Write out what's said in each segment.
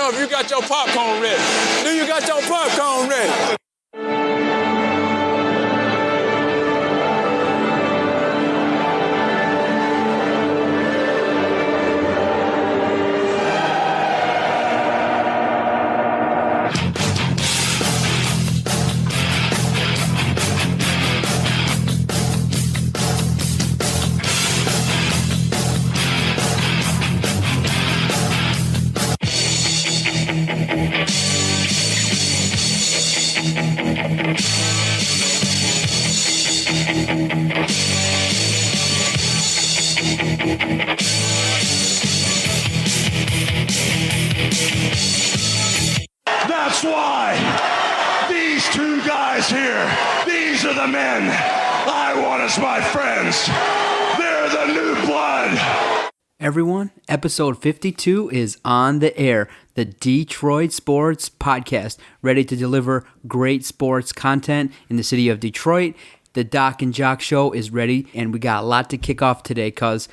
know if you got your popcorn ready. Do you got your popcorn ready? That's why these two guys here, these are the men I want as my friends. They're the new blood. Everyone, episode 52 is on the air. The Detroit Sports Podcast, ready to deliver great sports content in the city of Detroit. The Doc and Jock Show is ready, and we got a lot to kick off today because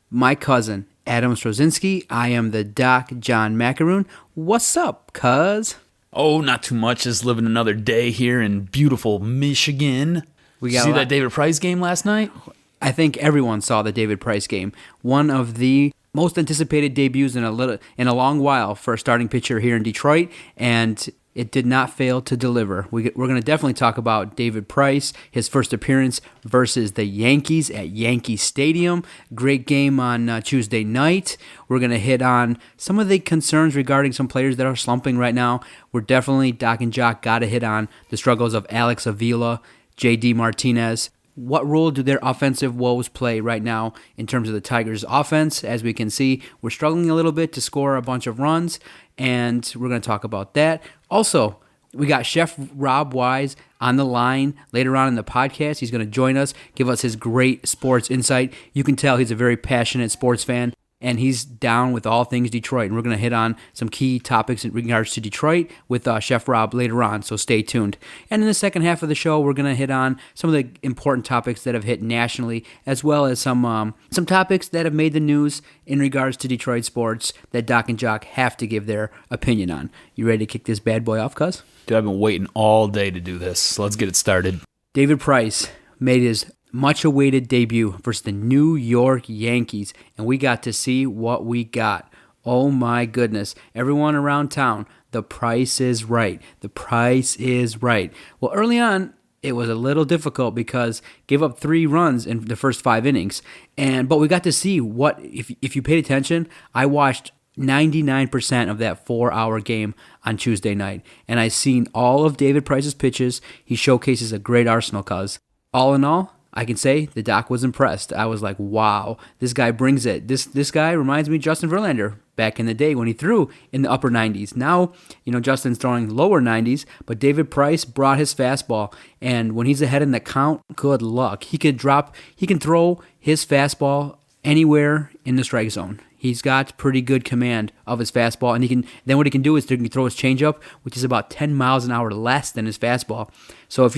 my cousin, Adam Strozinski, I am the Doc John Macaroon. What's up, cuz? Oh, not too much. Just living another day here in beautiful Michigan. Did you see that David Price game last night? I think everyone saw the David Price game. One of the most anticipated debuts in a long while for a starting pitcher here in Detroit, and it did not fail to deliver. We're going to definitely talk about David Price, his first appearance versus the Yankees at Yankee Stadium. Great game on Tuesday night. We're going to hit on some of the concerns regarding some players that are slumping right now. We're definitely, Doc and Jock, got to hit on the struggles of Alex Avila, J.D. Martinez. What role do their offensive woes play right now in terms of the Tigers' offense? As we can see, we're struggling a little bit to score a bunch of runs, and we're going to talk about that. Also, we got Chef Rob Wise on the line later on in the podcast. He's going to join us, give us his great sports insight. You can tell he's a very passionate sports fan, and he's down with all things Detroit. And we're going to hit on some key topics in regards to Detroit with Chef Rob later on, so stay tuned. And in the second half of the show, we're going to hit on some of the important topics that have hit nationally, as well as some topics that have made the news in regards to Detroit sports that Doc and Jock have to give their opinion on. You ready to kick this bad boy off, cuz? Dude, I've been waiting all day to do this, so let's get it started. David Price made his much-awaited debut versus the New York Yankees, and we got to see what we got. Oh my goodness. Everyone around town, the price is right. The price is right. Well, early on, it was a little difficult because gave up 3 runs in the first 5 innings, but we got to see what, if you paid attention, I watched 99% of that 4-hour game on Tuesday night, and I seen all of David Price's pitches. He showcases a great arsenal, cuz. All in all, I can say the Doc was impressed. I was like, wow, this guy brings it. This guy reminds me of Justin Verlander back in the day when he threw in the upper 90s. Now, Justin's throwing lower 90s, but David Price brought his fastball, and when he's ahead in the count, good luck. He can throw his fastball anywhere in the strike zone. He's got pretty good command of his fastball, and then what he can do is he can throw his changeup, which is about 10 miles an hour less than his fastball. So if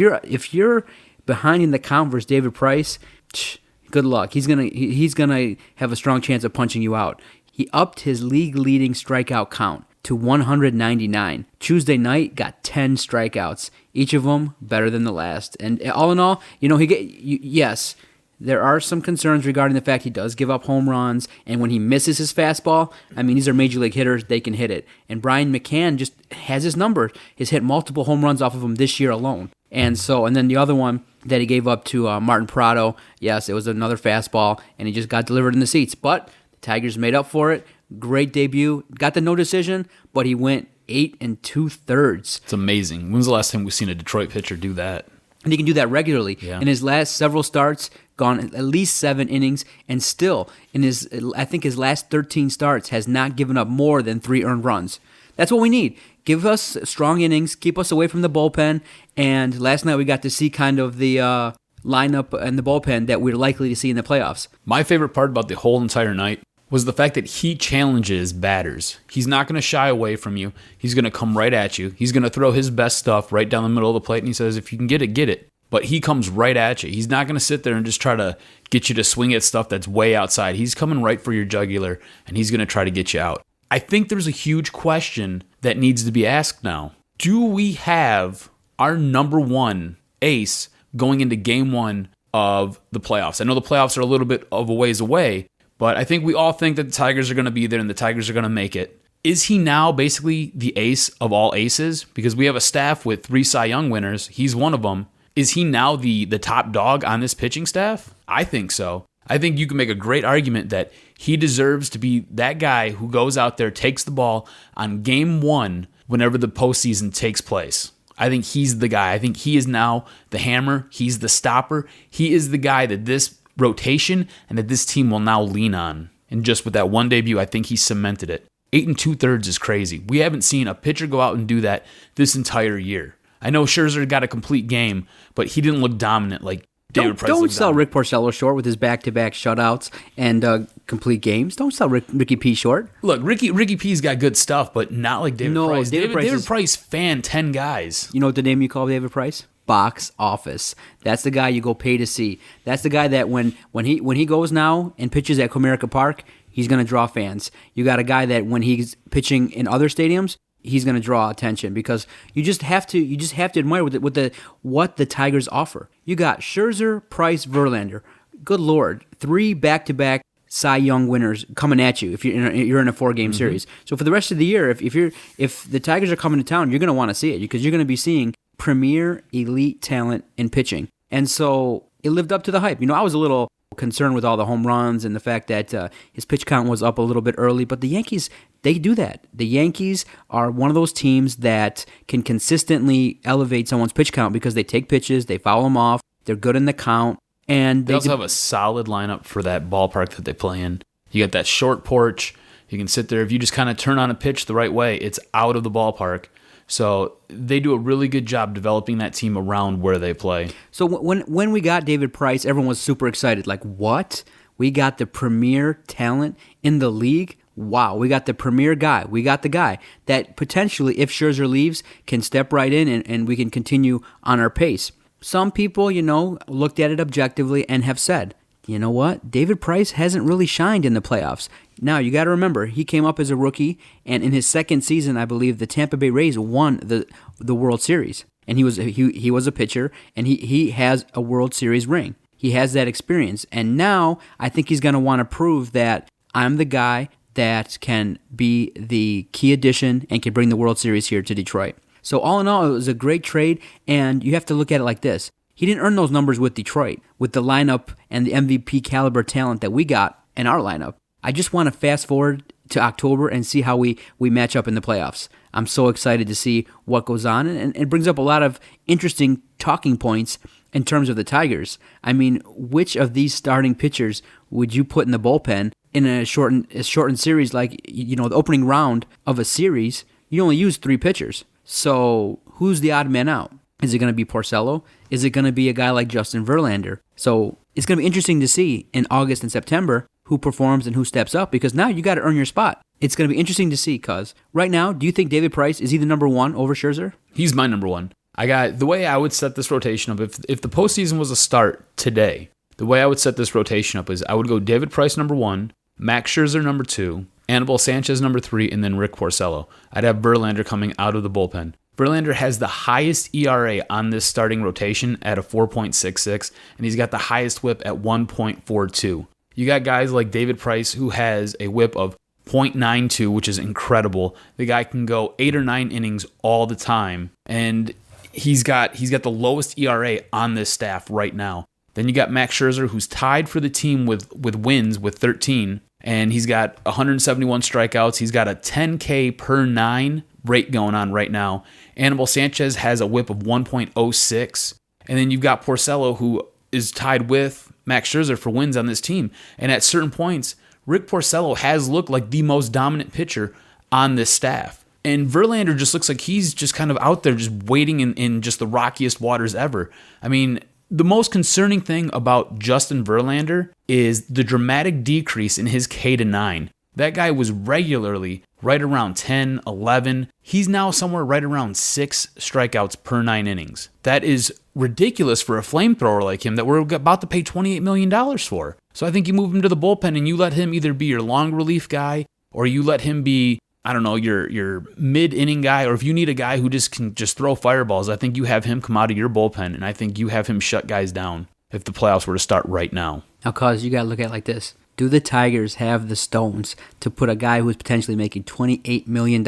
you're behind in the count versus David Price, good luck. He's gonna have a strong chance of punching you out. He upped his league-leading strikeout count to 199. Tuesday night got 10 strikeouts, each of them better than the last. And all in all, yes, there are some concerns regarding the fact he does give up home runs, and when he misses his fastball, these are major league hitters, they can hit it. And Brian McCann just has his number. He's hit multiple home runs off of him this year alone. And then the other one that he gave up to Martin Prado, yes, it was another fastball, and he just got delivered in the seats. But the Tigers made up for it. Great debut. Got the no decision, but he went 8 2/3. It's amazing. When's the last time we've seen a Detroit pitcher do that? And he can do that regularly. Yeah. In his last several starts, gone at least 7 innings, and still, in his last 13 starts, has not given up more than 3 earned runs. That's what we need. Give us strong innings, keep us away from the bullpen, and last night we got to see kind of the lineup and the bullpen that we're likely to see in the playoffs. My favorite part about the whole entire night was the fact that he challenges batters. He's not going to shy away from you. He's going to come right at you. He's going to throw his best stuff right down the middle of the plate, and he says, if you can get it, get it. But he comes right at you. He's not going to sit there and just try to get you to swing at stuff that's way outside. He's coming right for your jugular, and he's going to try to get you out. I think there's a huge question that needs to be asked now. Do we have our number one ace going into game one of the playoffs? I know the playoffs are a little bit of a ways away, but I think we all think that the Tigers are going to be there and the Tigers are going to make it. Is he now basically the ace of all aces? Because we have a staff with 3 Cy Young winners. He's one of them. Is he now the top dog on this pitching staff? I think so. I think you can make a great argument that he deserves to be that guy who goes out there, takes the ball on game one whenever the postseason takes place. I think he's the guy. I think he is now the hammer. He's the stopper. He is the guy that this rotation and that this team will now lean on. And just with that one debut, I think he cemented it. 8 2/3 is crazy. We haven't seen a pitcher go out and do that this entire year. I know Scherzer got a complete game, but he didn't look dominant like David Price. Don't sell Rick Porcello short with his back-to-back shutouts and complete games. Don't sell Ricky P short. Look, Ricky P's got good stuff, but not like David Price. David Price fanned 10 guys. You know what the name you call David Price? Box office. That's the guy you go pay to see. That's the guy that when he goes now and pitches at Comerica Park, he's going to draw fans. You got a guy that when he's pitching in other stadiums, he's going to draw attention because you just have to admire what the Tigers offer. You got Scherzer, Price, Verlander. Good Lord, 3 back-to-back Cy Young winners coming at you if you're in a 4-game series. So for the rest of the year, if the Tigers are coming to town, you're going to want to see it because you're going to be seeing premier elite talent in pitching. And so it lived up to the hype. I was a little concerned with all the home runs and the fact that his pitch count was up a little bit early, but the Yankees, they do that. The Yankees are one of those teams that can consistently elevate someone's pitch count because they take pitches, they foul them off, they're good in the count, and they also have a solid lineup for that ballpark that they play in. You got that short porch. You can sit there. If you just kind of turn on a pitch the right way, it's out of the ballpark. So they do a really good job developing that team around where they play. So when we got David Price, everyone was super excited. Like, what? We got the premier talent in the league? Wow, we got the premier guy. We got the guy that potentially, if Scherzer leaves, can step right in and we can continue on our pace. Some people, looked at it objectively and have said, you know what? David Price hasn't really shined in the playoffs. Now, you got to remember, he came up as a rookie, and in his second season, I believe, the Tampa Bay Rays won the World Series. And he was a pitcher, and he has a World Series ring. He has that experience. And now, I think he's going to want to prove that I'm the guy that can be the key addition and can bring the World Series here to Detroit. So all in all, it was a great trade, and you have to look at it like this. He didn't earn those numbers with Detroit, with the lineup and the MVP caliber talent that we got in our lineup. I just want to fast forward to October and see how we match up in the playoffs. I'm so excited to see what goes on, and it brings up a lot of interesting talking points in terms of the Tigers. I mean, which of these starting pitchers would you put in the bullpen in a shortened series like, the opening round of a series? You only use 3 pitchers. So who's the odd man out? Is it going to be Porcello? Is it going to be a guy like Justin Verlander? So it's going to be interesting to see in August and September who performs and who steps up, because now you got to earn your spot. It's going to be interesting to see, cuz right now, do you think David Price, is he the number 1 over Scherzer? He's my number 1. I got the way I would set this rotation up, if the postseason was a start today, the way I would set this rotation up is I would go David Price number 1, Max Scherzer number 2, Anibal Sanchez number 3, and then Rick Porcello. I'd have Verlander coming out of the bullpen. Verlander has the highest ERA on this starting rotation at a 4.66, and he's got the highest whip at 1.42. You got guys like David Price, who has a whip of 0.92, which is incredible. The guy can go 8 or 9 innings all the time, and he's got the lowest ERA on this staff right now. Then you got Max Scherzer, who's tied for the team with wins with 13, and he's got 171 strikeouts. He's got a 10K per 9 rate going on right now. Anibal Sanchez has a whip of 1.06, and then you've got Porcello, who is tied with Max Scherzer for wins on this team. And at certain points, Rick Porcello has looked like the most dominant pitcher on this staff. And Verlander just looks like he's just kind of out there just waiting in just the rockiest waters ever. I mean, the most concerning thing about Justin Verlander is the dramatic decrease in his K to 9. That guy was regularly right around 10, 11. He's now somewhere right around 6 strikeouts per 9 innings. That is ridiculous for a flamethrower like him that we're about to pay $28 million for. So I think you move him to the bullpen and you let him either be your long relief guy or you let him be, I don't know, your mid-inning guy, or if you need a guy who just can just throw fireballs, I think you have him come out of your bullpen, and I think you have him shut guys down if the playoffs were to start right now. Now, cause you got to look at it like this. Do the Tigers have the stones to put a guy who's potentially making $28 million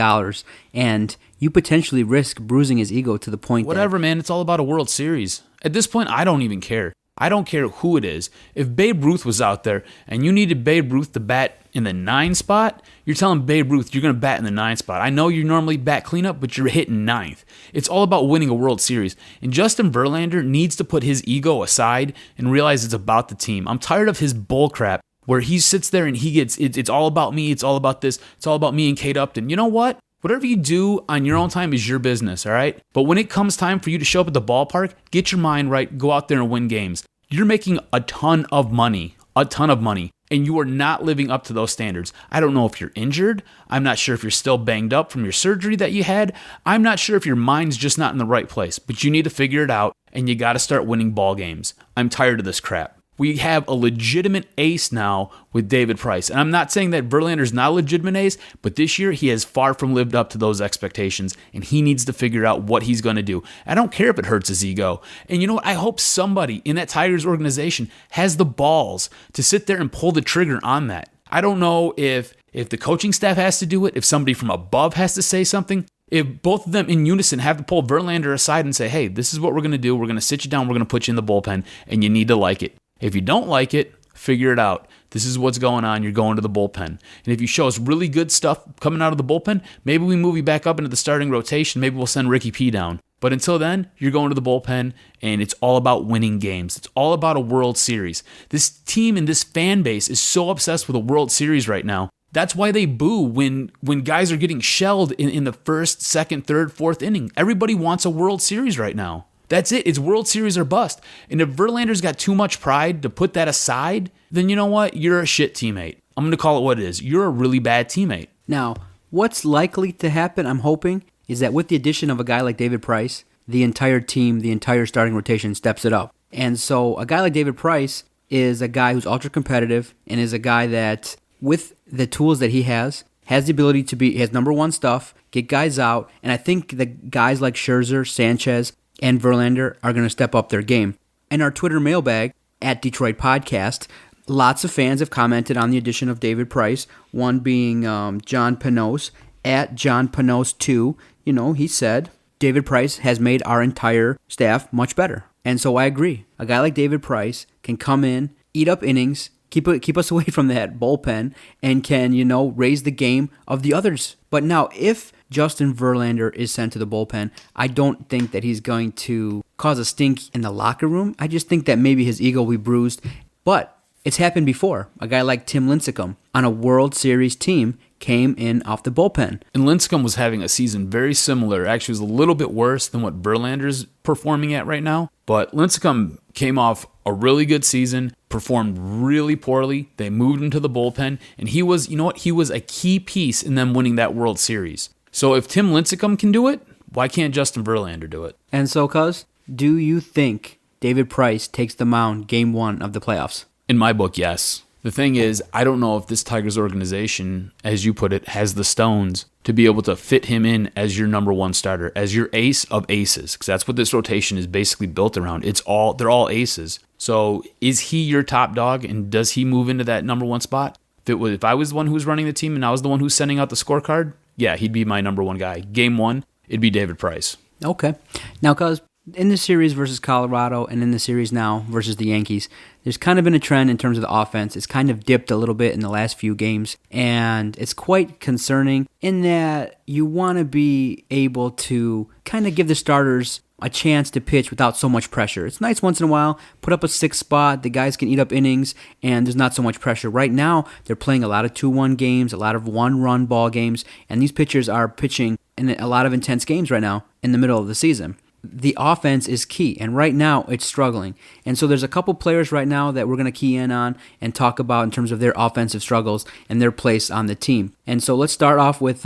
and you potentially risk bruising his ego to the point Whatever, man. It's all about a World Series. At this point, I don't even care. I don't care who it is. If Babe Ruth was out there and you needed Babe Ruth to bat in the 9 spot, you're telling Babe Ruth you're going to bat in the 9 spot. I know you normally bat cleanup, but you're hitting 9th. It's all about winning a World Series. And Justin Verlander needs to put his ego aside and realize it's about the team. I'm tired of his bull crap where he sits there and he gets, it's all about me, it's all about this, it's all about me and Kate Upton. You know what? Whatever you do on your own time is your business, all right? But when it comes time for you to show up at the ballpark, get your mind right, go out there and win games. You're making a ton of money, and you are not living up to those standards. I don't know if you're injured. I'm not sure if you're still banged up from your surgery that you had. I'm not sure if your mind's just not in the right place, but you need to figure it out, and you got to start winning ball games. I'm tired of this crap. We have a legitimate ace now with David Price. And I'm not saying that Verlander's not a legitimate ace, but this year he has far from lived up to those expectations, and he needs to figure out what he's going to do. I don't care if it hurts his ego. And you know what? I hope somebody in that Tigers organization has the balls to sit there and pull the trigger on that. I don't know if the coaching staff has to do it, if somebody from above has to say something. If both of them in unison have to pull Verlander aside and say, hey, this is what we're going to do. We're going to sit you down. We're going to put you in the bullpen, and you need to like it. If you don't like it, figure it out. This is what's going on. You're going to the bullpen. And if you show us really good stuff coming out of the bullpen, maybe we move you back up into the starting rotation. Maybe we'll send Ricky P down. But until then, you're going to the bullpen, and it's all about winning games. It's all about a World Series. This team and this fan base is so obsessed with a World Series right now. That's why they boo when guys are getting shelled in the first, second, third, fourth inning. Everybody wants a World Series right now. That's it. It's World Series or bust. And if Verlander's got too much pride to put that aside, then you know what? You're a shit teammate. I'm going to call it what it is. You're a really bad teammate. Now, what's likely to happen, I'm hoping, is that with the addition of a guy like David Price, the entire team, the entire starting rotation steps it up. And so a guy like David Price is a guy who's ultra competitive and is a guy that, with the tools that he has the ability to be his number one stuff, get guys out. And I think the guys like Scherzer, Sanchez, and Verlander are going to step up their game. In our Twitter mailbag, at Detroit Podcast, lots of fans have commented on the addition of David Price, one being John Panos, at John Panos 2. You know, he said, David Price has made our entire staff much better. And so I agree. A guy like David Price can come in, eat up innings, keep us away from that bullpen, and can, raise the game of the others. But now, if Justin Verlander is sent to the bullpen, I don't think that he's going to cause a stink in the locker room. I just think that maybe his ego will be bruised. But it's happened before. A guy like Tim Lincecum on a World Series team came in off the bullpen. And Lincecum was having a season very similar. Actually, it was a little bit worse than what Verlander's performing at right now. But Lincecum came off a really good season, performed really poorly. They moved him to the bullpen, and he was, he was a key piece in them winning that World Series. So if Tim Lincecum can do it, why can't Justin Verlander do it? And so, cuz, do you think David Price takes the mound game 1 of the playoffs? In my book, yes. The thing is, I don't know if this Tigers organization, as you put it, has the stones to be able to fit him in as your number one starter, as your ace of aces, because that's what this rotation is basically built around. They're all aces. So is he your top dog, and does he move into that number one spot? If I was the one who was running the team and I was the one who's sending out the scorecard, yeah, he'd be my number one guy. Game 1, it'd be David Price. Okay. Now, cuz, in the series versus Colorado and in the series now versus the Yankees, there's kind of been a trend in terms of the offense. It's kind of dipped a little bit in the last few games, and it's quite concerning in that you want to be able to kind of give the starters a chance to pitch without so much pressure. It's nice once in a while, put up a 6th spot, the guys can eat up innings, and there's not so much pressure. Right now, they're playing a lot of 2-1 games, a lot of 1-run ball games, and these pitchers are pitching in a lot of intense games right now in the middle of the season. The offense is key, and right now it's struggling. And so there's a couple players right now that we're going to key in on and talk about in terms of their offensive struggles and their place on the team. And so let's start off with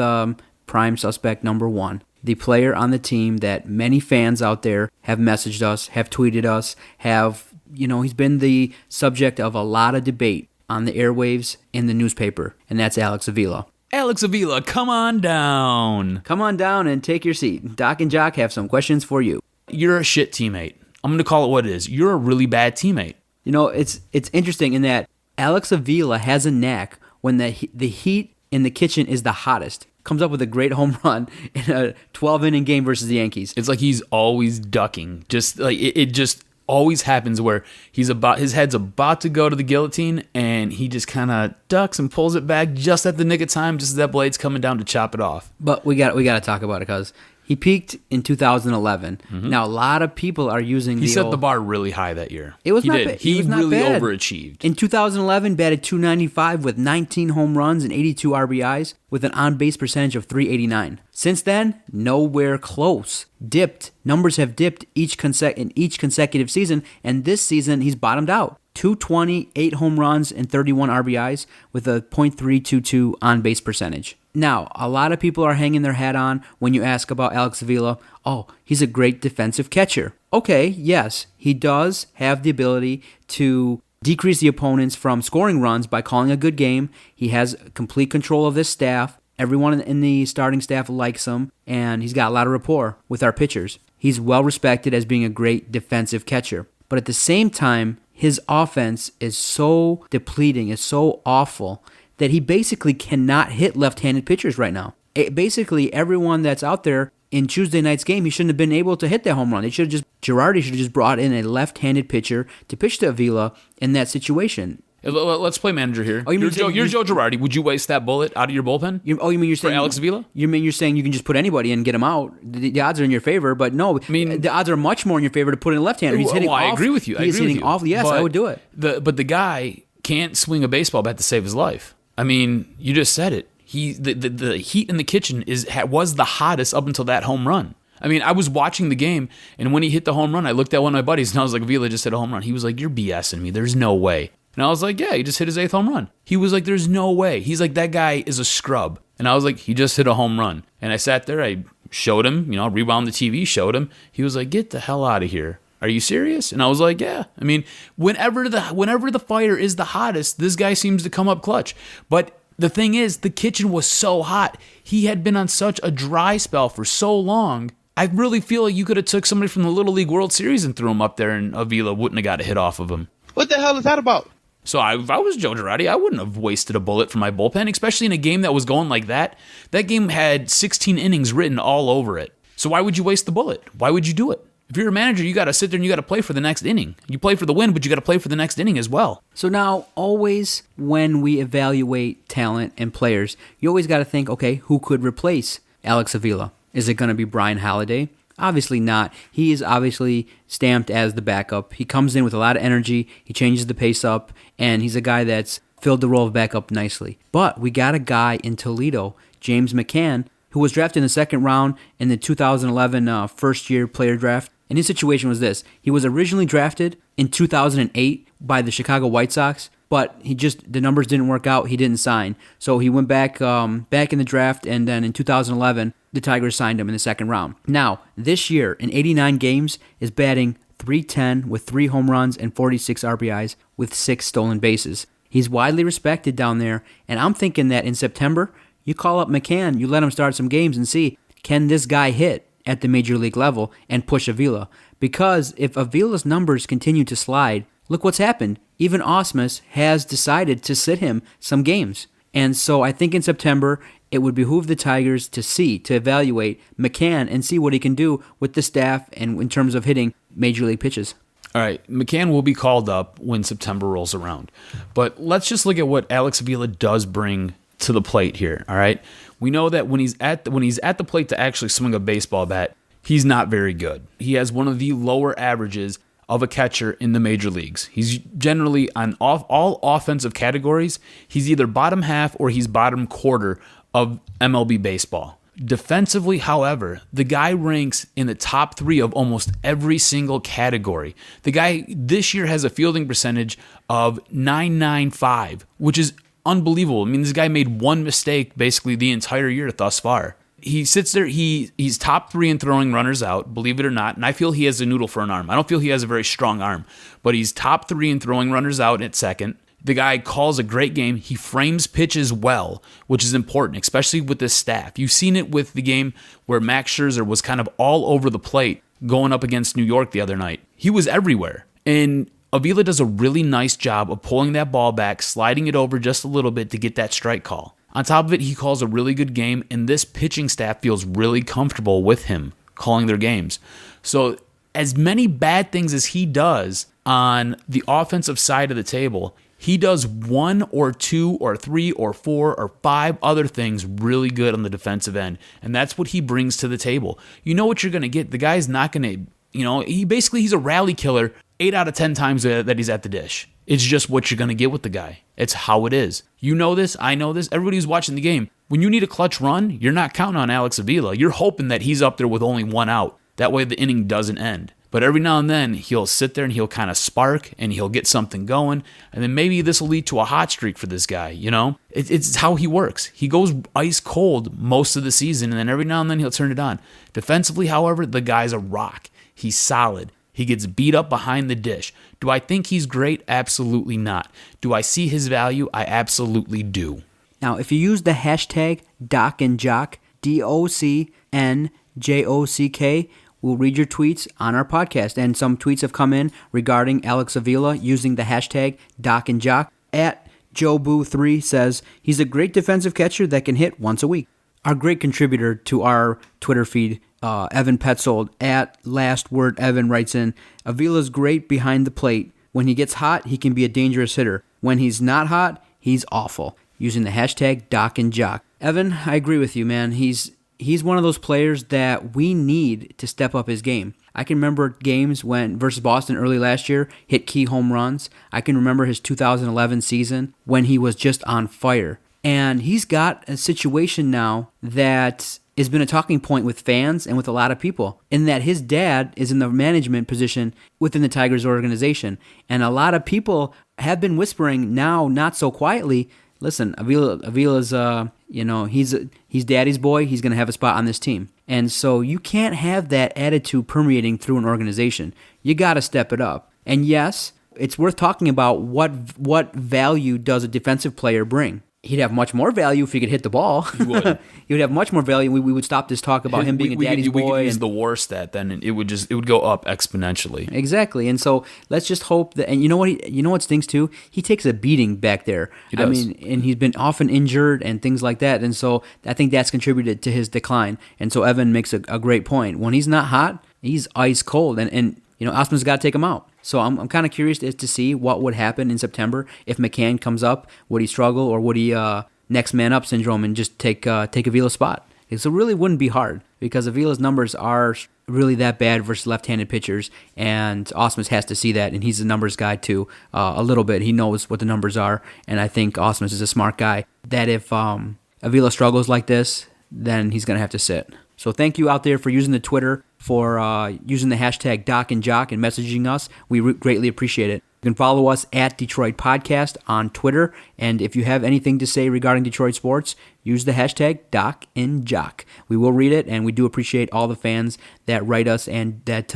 prime suspect number 1. The player on the team that many fans out there have messaged us, have tweeted us, he's been the subject of a lot of debate on the airwaves in the newspaper, and that's Alex Avila. Alex Avila, come on down. Come on down and take your seat. Doc and Jock have some questions for you. You're a shit teammate. I'm going to call it what it is. You're a really bad teammate. You know, it's interesting in that Alex Avila has a knack when the heat in the kitchen is the hottest. Comes up with a great home run in a 12-inning game versus the Yankees. It's like he's always ducking. Just like it just always happens where his head's about to go to the guillotine and he just kind of ducks and pulls it back just at the nick of time, just as that blade's coming down to chop it off. But we got to talk about it because he peaked in 2011. Mm-hmm. Now, a lot of people are using He set the bar really high that year. It was not bad. He really bad. overachieved. In 2011, batted .295 with 19 home runs and 82 RBIs with an on-base percentage of .389. Since then, nowhere close. Numbers have dipped in each consecutive season, and this season he's bottomed out. 220, 8 home runs, and 31 RBIs with a .322 on-base percentage. Now, a lot of people are hanging their hat on when you ask about Alex Avila. Oh, he's a great defensive catcher. Okay, yes, he does have the ability to decrease the opponents from scoring runs by calling a good game. He has complete control of this staff. Everyone in the starting staff likes him, and he's got a lot of rapport with our pitchers. He's well respected as being a great defensive catcher. But at the same time, his offense is so depleting, is so awful, that he basically cannot hit left-handed pitchers right now. Basically, everyone that's out there in Tuesday night's game, he shouldn't have been able to hit that home run. Girardi should have just brought in a left-handed pitcher to pitch to Avila in that situation. Let's play manager here. Oh, you're Joe Girardi. Would you waste that bullet out of your bullpen? You mean you're saying for Alex Avila? You're saying you can just put anybody in and get him out? The odds are in your favor, but no. I mean, the odds are much more in your favor to put in a left-hander. He's hitting off. I agree with you. He's hitting off. Yes, I would do it. But the guy can't swing a baseball bat to save his life. I mean, you just said it. The heat in the kitchen was the hottest up until that home run. I mean, I was watching the game, and when he hit the home run, I looked at one of my buddies, and I was like, Avila just hit a home run. He was like, you're BSing me. There's no way. And I was like, yeah, he just hit his 8th home run. He was like, there's no way. He's like, that guy is a scrub. And I was like, he just hit a home run. And I sat there, I showed him, rewound the TV, showed him. He was like, get the hell out of here. Are you serious? And I was like, yeah. I mean, whenever the fire is the hottest, this guy seems to come up clutch. But the thing is, the kitchen was so hot. He had been on such a dry spell for so long. I really feel like you could have took somebody from the Little League World Series and threw him up there, and Avila wouldn't have got a hit off of him. What the hell is that about? So if I was Joe Girardi, I wouldn't have wasted a bullet for my bullpen, especially in a game that was going like that. That game had 16 innings written all over it. So why would you waste the bullet? Why would you do it? If you're a manager, you got to sit there and you got to play for the next inning. You play for the win, but you got to play for the next inning as well. So now, always when we evaluate talent and players, you always got to think, okay, who could replace Alex Avila? Is it going to be Brian Halladay? Obviously not. He is obviously stamped as the backup. He comes in with a lot of energy. He changes the pace up, and he's a guy that's filled the role of backup nicely. But we got a guy in Toledo, James McCann, who was drafted in the second round in the 2011 first-year player draft. And his situation was this. He was originally drafted in 2008 by the Chicago White Sox, but the numbers didn't work out. He didn't sign. So he went back in the draft, and then in 2011, the Tigers signed him in the second round. Now, this year, in 89 games, is batting .310 with 3 home runs and 46 RBIs with 6 stolen bases. He's widely respected down there, and I'm thinking that in September, you call up McCann, you let him start some games and see, can this guy hit at the major league level and push Avila? Because if Avila's numbers continue to slide, look what's happened. Even Osmus has decided to sit him some games. And so I think in September, it would behoove the Tigers to evaluate McCann and see what he can do with the staff and in terms of hitting major league pitches. All right, McCann will be called up when September rolls around. But let's just look at what Alex Avila does bring to the plate here, all right? We know that when he's at the plate to actually swing a baseball bat, he's not very good. He has one of the lower averages of a catcher in the major leagues. He's generally on all offensive categories. He's either bottom half or he's bottom quarter of MLB baseball. Defensively, however, the guy ranks in the top 3 of almost every single category. The guy this year has a fielding percentage of .995, which is unbelievable. I mean, this guy made one mistake basically the entire year thus far. He sits there, he's top 3 in throwing runners out, believe it or not, and I feel he has a noodle for an arm. I don't feel he has a very strong arm, but he's top 3 in throwing runners out at second. The guy calls a great game. He frames pitches well, which is important, especially with this staff. You've seen it with the game where Max Scherzer was kind of all over the plate going up against New York the other night. He was everywhere. And Avila does a really nice job of pulling that ball back, sliding it over just a little bit to get that strike call. On top of it, he calls a really good game, and this pitching staff feels really comfortable with him calling their games. So as many bad things as he does on the offensive side of the table, he does 1 or 2 or 3 or 4 or 5 other things really good on the defensive end. And that's what he brings to the table. You know what you're going to get. The guy's not going to, he's a rally killer 8 out of 10 times that he's at the dish. It's just what you're going to get with the guy. It's how it is. You know this. I know this. Everybody who's watching the game, when you need a clutch run, you're not counting on Alex Avila. You're hoping that he's up there with only 1 out. That way the inning doesn't end. But every now and then, he'll sit there and he'll kind of spark and he'll get something going. And then maybe this will lead to a hot streak for this guy, It's how he works. He goes ice cold most of the season, and then every now and then he'll turn it on. Defensively, however, the guy's a rock. He's solid. He gets beat up behind the dish. Do I think he's great? Absolutely not. Do I see his value? I absolutely do. Now, if you use the hashtag DocNJock, DocNJock, we'll read your tweets on our podcast. And some tweets have come in regarding Alex Avila using the hashtag DocNJock. At JoeBoo3 says, he's a great defensive catcher that can hit once a week. Our great contributor to our Twitter feed, Evan Petzold, at Last Word Evan, writes in, Avila's great behind the plate. When he gets hot, he can be a dangerous hitter. When he's not hot, he's awful. Using the hashtag DocNJock. Evan, I agree with you, man. He's one of those players that we need to step up his game. I can remember games when, versus Boston early last year, hit key home runs. I can remember his 2011 season when he was just on fire. And he's got a situation now that has been a talking point with fans and with a lot of people, in that his dad is in the management position within the Tigers organization. And a lot of people have been whispering now, not so quietly, listen, Avila's, he's daddy's boy. He's going to have a spot on this team. And so you can't have that attitude permeating through an organization. You got to step it up. And yes, it's worth talking about what value does a defensive player bring. He'd have much more value if he could hit the ball. He would. He would have much more value. We would stop this talk about him being a daddy's boy. We could use the WAR stat, then it would go up exponentially. Exactly. And so let's just hope that. And you know what stinks too? He takes a beating back there. He does. And he's been often injured and things like that. And so I think that's contributed to his decline. And so Evan makes a great point. When he's not hot, he's ice cold. And Osman's got to take him out. So I'm kind of curious to see what would happen in September if McCann comes up. Would he struggle, or would he next man up syndrome and just take Avila's spot? So it really wouldn't be hard, because Avila's numbers are really that bad versus left-handed pitchers, and Osmus has to see that, and he's a numbers guy too, a little bit. He knows what the numbers are, and I think Osmus is a smart guy, that if Avila struggles like this, then he's going to have to sit. So thank you out there for using the Twitter, for using the hashtag DocNJock and messaging us. We greatly appreciate it. You can follow us at Detroit Podcast on Twitter. And if you have anything to say regarding Detroit sports, use the hashtag DocNJock. We will read it, and we do appreciate all the fans that write us and that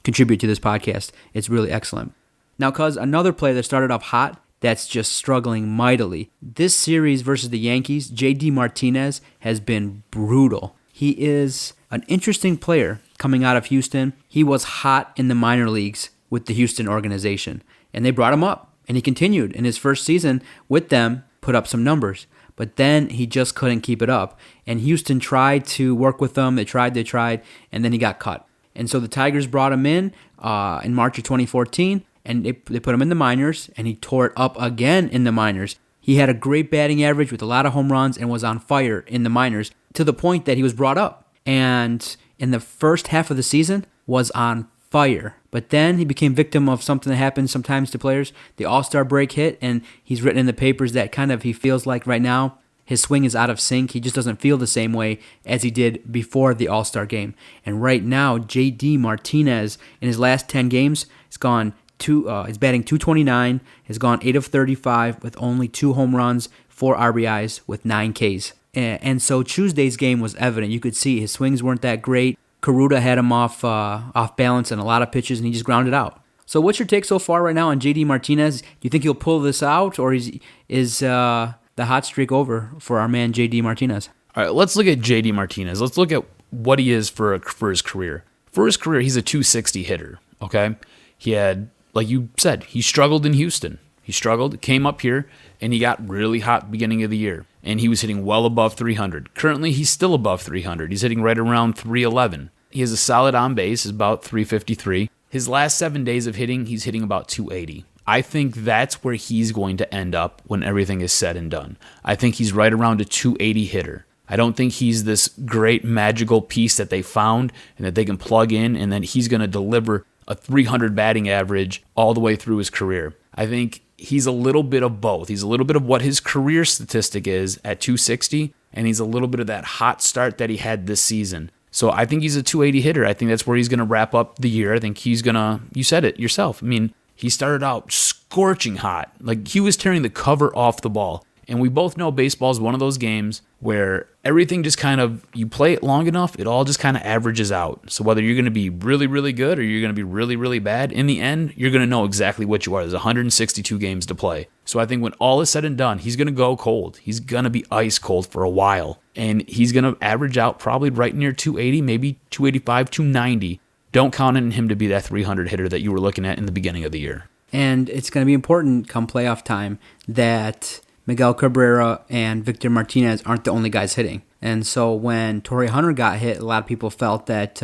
contribute to this podcast. It's really excellent. Now, cuz another player that started off hot that's just struggling mightily. This series versus the Yankees, JD Martinez has been brutal. He is an interesting player coming out of Houston. He was hot in the minor leagues with the Houston organization, and they brought him up, and he continued in his first season with them, put up some numbers, but then he just couldn't keep it up, and Houston tried to work with him. They tried, and then he got cut. And so the Tigers brought him in March of 2014, and they put him in the minors, and he tore it up again in the minors. He had a great batting average with a lot of home runs and was on fire in the minors, to the point that he was brought up. And in the first half of the season, was on fire. But then he became victim of something that happens sometimes to players. The All-Star break hit, and he's written in the papers that he feels like right now his swing is out of sync. He just doesn't feel the same way as he did before the All-Star game. And right now, JD Martinez, in his last 10 games, he's batting .229, has gone 8 of 35 with only 2 home runs, 4 RBIs with 9 Ks. And so Tuesday's game was evident. You could see his swings weren't that great. Karuta had him off balance on a lot of pitches, and he just grounded out. So what's your take so far right now on JD Martinez? Do you think he'll pull this out, or is the hot streak over for our man JD Martinez? All right, let's look at JD Martinez. Let's look at what he is for his career. For his career, he's a 260 hitter, okay? He had, like you said, he struggled in Houston. He struggled, came up here, and he got really hot beginning of the year. And he was hitting well above 300. Currently, he's still above 300. He's hitting right around 311. He has a solid on base, is about 353. His last 7 days of hitting, he's hitting about 280. I think that's where he's going to end up when everything is said and done. I think he's right around a 280 hitter. I don't think he's this great magical piece that they found and that they can plug in and that he's going to deliver a 300 batting average all the way through his career. I think he's a little bit of both. He's a little bit of what his career statistic is at 260, and he's a little bit of that hot start that he had this season. So I think he's a 280 hitter. I think that's where he's going to wrap up the year. I think he's going to, you said it yourself. I mean, he started out scorching hot. Like, he was tearing the cover off the ball. And we both know baseball is one of those games where everything just kind of, you play it long enough, it all just kind of averages out. So whether you're going to be really, really good or you're going to be really, really bad, in the end, you're going to know exactly what you are. There's 162 games to play. So I think when all is said and done, he's going to go cold. He's going to be ice cold for a while. And he's going to average out probably right near 280, maybe 285, 290. Don't count on him to be that 300 hitter that you were looking at in the beginning of the year. And it's going to be important come playoff time that Miguel Cabrera and Victor Martinez aren't the only guys hitting. And so when Torrey Hunter got hit, a lot of people felt that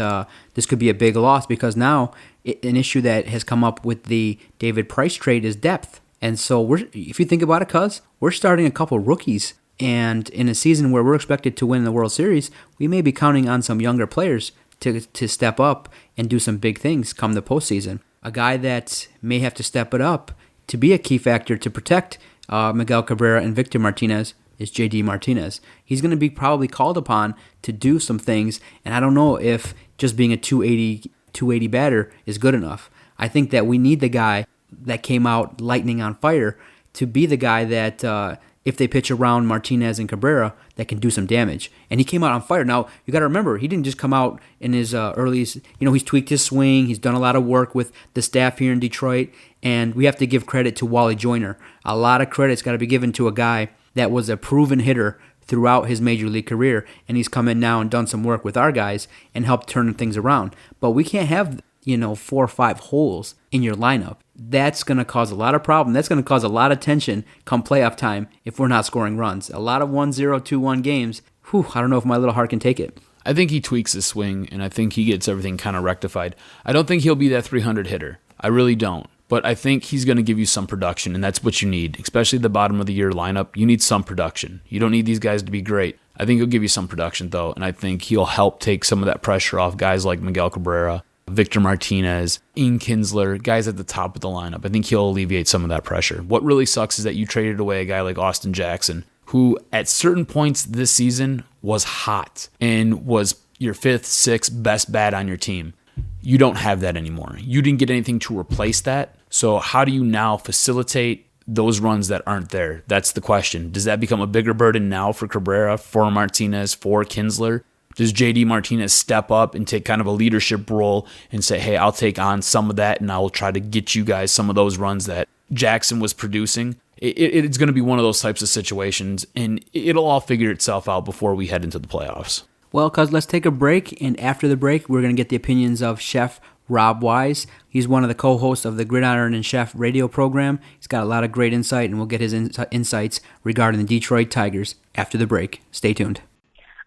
this could be a big loss because now an issue that has come up with the David Price trade is depth. And so if you think about it, cuz, we're starting a couple rookies. And in a season where we're expected to win the World Series, we may be counting on some younger players to step up and do some big things come the postseason. A guy that may have to step it up to be a key factor to protect Miguel Cabrera and Victor Martinez is JD Martinez. He's going to be probably called upon to do some things, and I don't know if just being a 280 batter is good enough. I think that we need the guy that came out lightning on fire to be the guy that if they pitch around Martinez and Cabrera, that can do some damage. And he came out on fire. Now, you got to remember, he didn't just come out in his he's tweaked his swing. He's done a lot of work with the staff here in Detroit, and we have to give credit to Wally Joyner. A lot of credit's got to be given to a guy that was a proven hitter throughout his major league career, and he's come in now and done some work with our guys and helped turn things around. But we can't have 4 or 5 holes in your lineup. That's going to cause a lot of problem. That's going to cause a lot of tension come playoff time if we're not scoring runs. A lot of 1-0, 2-1 games. I don't know if my little heart can take it. I think he tweaks his swing, and I think he gets everything kind of rectified. I don't think he'll be that 300 hitter. I really don't. But I think he's going to give you some production, and that's what you need, especially the bottom of the year lineup. You need some production. You don't need these guys to be great. I think he'll give you some production, though, and I think he'll help take some of that pressure off guys like Miguel Cabrera, Victor Martinez, Ian Kinsler, guys at the top of the lineup. I think he'll alleviate some of that pressure. What really sucks is that you traded away a guy like Austin Jackson, who at certain points this season was hot and was your 5th, 6th best bat on your team. You don't have that anymore. You didn't get anything to replace that. So how do you now facilitate those runs that aren't there? That's the question. Does that become a bigger burden now for Cabrera, for Martinez, for Kinsler? Does JD Martinez step up and take kind of a leadership role and say, hey, I'll take on some of that and I'll try to get you guys some of those runs that Jackson was producing? It's going to be one of those types of situations, and it'll all figure itself out before we head into the playoffs. Well, cuz, let's take a break, and after the break, we're going to get the opinions of Chef Rob Wise. He's one of the co-hosts of the Gridiron and Chef radio program. He's got a lot of great insight, and we'll get his insights regarding the Detroit Tigers after the break. Stay tuned.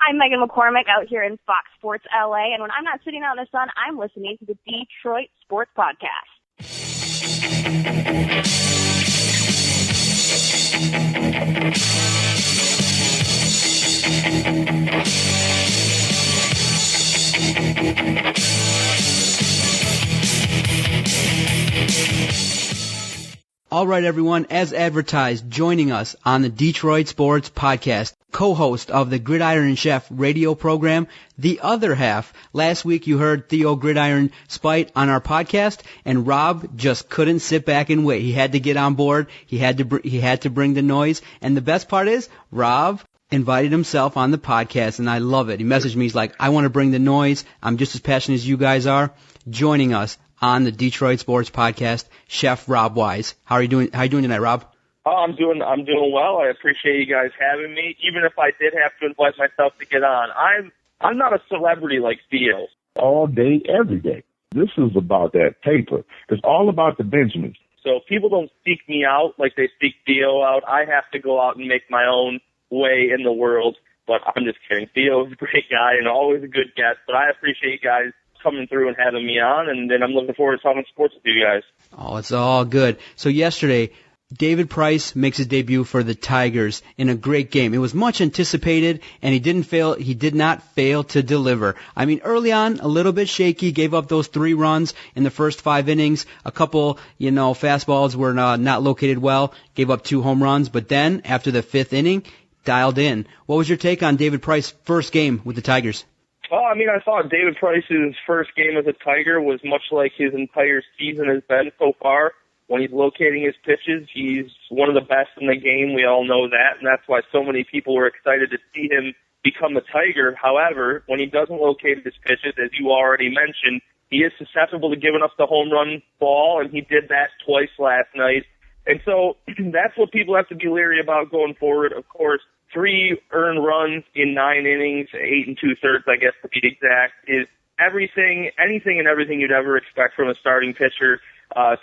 I'm Megan McCormick out here in Fox Sports LA, and when I'm not sitting out in the sun, I'm listening to the Detroit Sports Podcast. All right, everyone, as advertised, joining us on the Detroit Sports Podcast, co-host of the Gridiron and Chef radio program, the other half. Last week you heard Theo Gridiron Spite on our podcast, and Rob just couldn't sit back and wait. He had to get on board. He had to bring the noise. And the best part is, Rob invited himself on the podcast, and I love it. He messaged me. He's like, I want to bring the noise. I'm just as passionate as you guys are. Joining us on the Detroit Sports Podcast, Chef Rob Wise. How are you doing? How are you doing tonight, Rob? Oh, I'm doing well. I appreciate you guys having me. Even if I did have to invite myself to get on, I'm not a celebrity like Theo. All day, every day. This is about that paper. It's all about the Benjamins. So people don't seek me out like they seek Theo out. I have to go out and make my own way in the world. But I'm just kidding. Theo's a great guy and always a good guest. But I appreciate you guys coming through and having me on. And then I'm looking forward to talking sports with you guys. Oh, it's all good. So yesterday, David Price makes his debut for the Tigers in a great game. It was much anticipated, and he did not fail to deliver. I mean, early on, a little bit shaky, gave up those 3 runs in the first 5 innings. A couple, fastballs were not located well, gave up 2 home runs, but then, after the 5th inning, dialed in. What was your take on David Price's first game with the Tigers? Oh, I mean, I thought David Price's first game as a Tiger was much like his entire season has been so far. When he's locating his pitches, he's one of the best in the game. We all know that, and that's why so many people were excited to see him become a Tiger. However, when he doesn't locate his pitches, as you already mentioned, he is susceptible to giving up the home run ball, and he did that twice last night. And so that's what people have to be leery about going forward. Of course, 3 earned runs in 9 innings, 8 2/3, I guess to be exact, is anything and everything you'd ever expect from a starting pitcher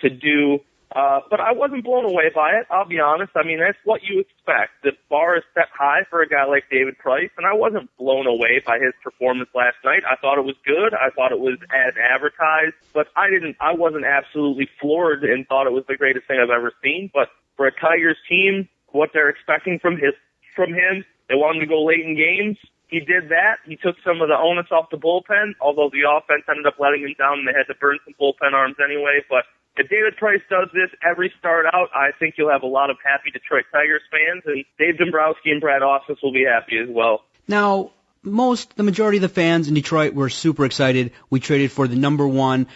to do. But I wasn't blown away by it, I'll be honest. I mean, that's what you expect. The bar is set high for a guy like David Price, and I wasn't blown away by his performance last night. I thought it was good. I thought it was as advertised, but I wasn't absolutely floored and thought it was the greatest thing I've ever seen. But for a Tigers team, what they're expecting from him, they want him to go late in games. He did that. He took some of the onus off the bullpen, although the offense ended up letting him down and they had to burn some bullpen arms anyway. But if David Price does this every start out, I think you'll have a lot of happy Detroit Tigers fans, and Dave Dombrowski and Brad Ausmus will be happy as well. Now, the majority of the fans in Detroit were super excited. We traded for the number 1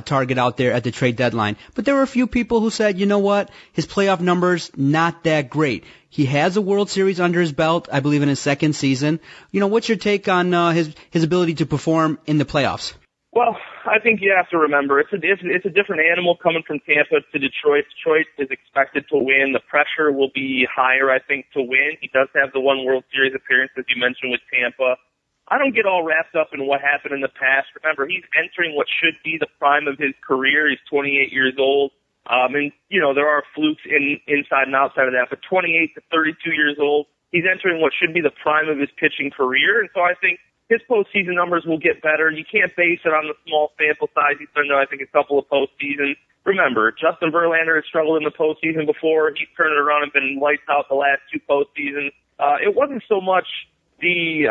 target out there at the trade deadline. But there were a few people who said, you know what, his playoff numbers, not that great. He has a World Series under his belt, I believe, in his 2nd season. What's your take on his ability to perform in the playoffs? Well, I think you have to remember it's a different animal coming from Tampa to Detroit. Detroit is expected to win. The pressure will be higher, I think, to win. He does have the 1 World Series appearance, as you mentioned, with Tampa. I don't get all wrapped up in what happened in the past. Remember, he's entering what should be the prime of his career. He's 28 years old. And, there are flukes inside and outside of that, but 28 to 32 years old, he's entering what should be the prime of his pitching career. And so I think his postseason numbers will get better. You can't base it on the small sample size. He's been, I think, a couple of postseasons. Remember, Justin Verlander has struggled in the postseason before. He's turned it around and been lights out the last 2 postseasons. It wasn't so much the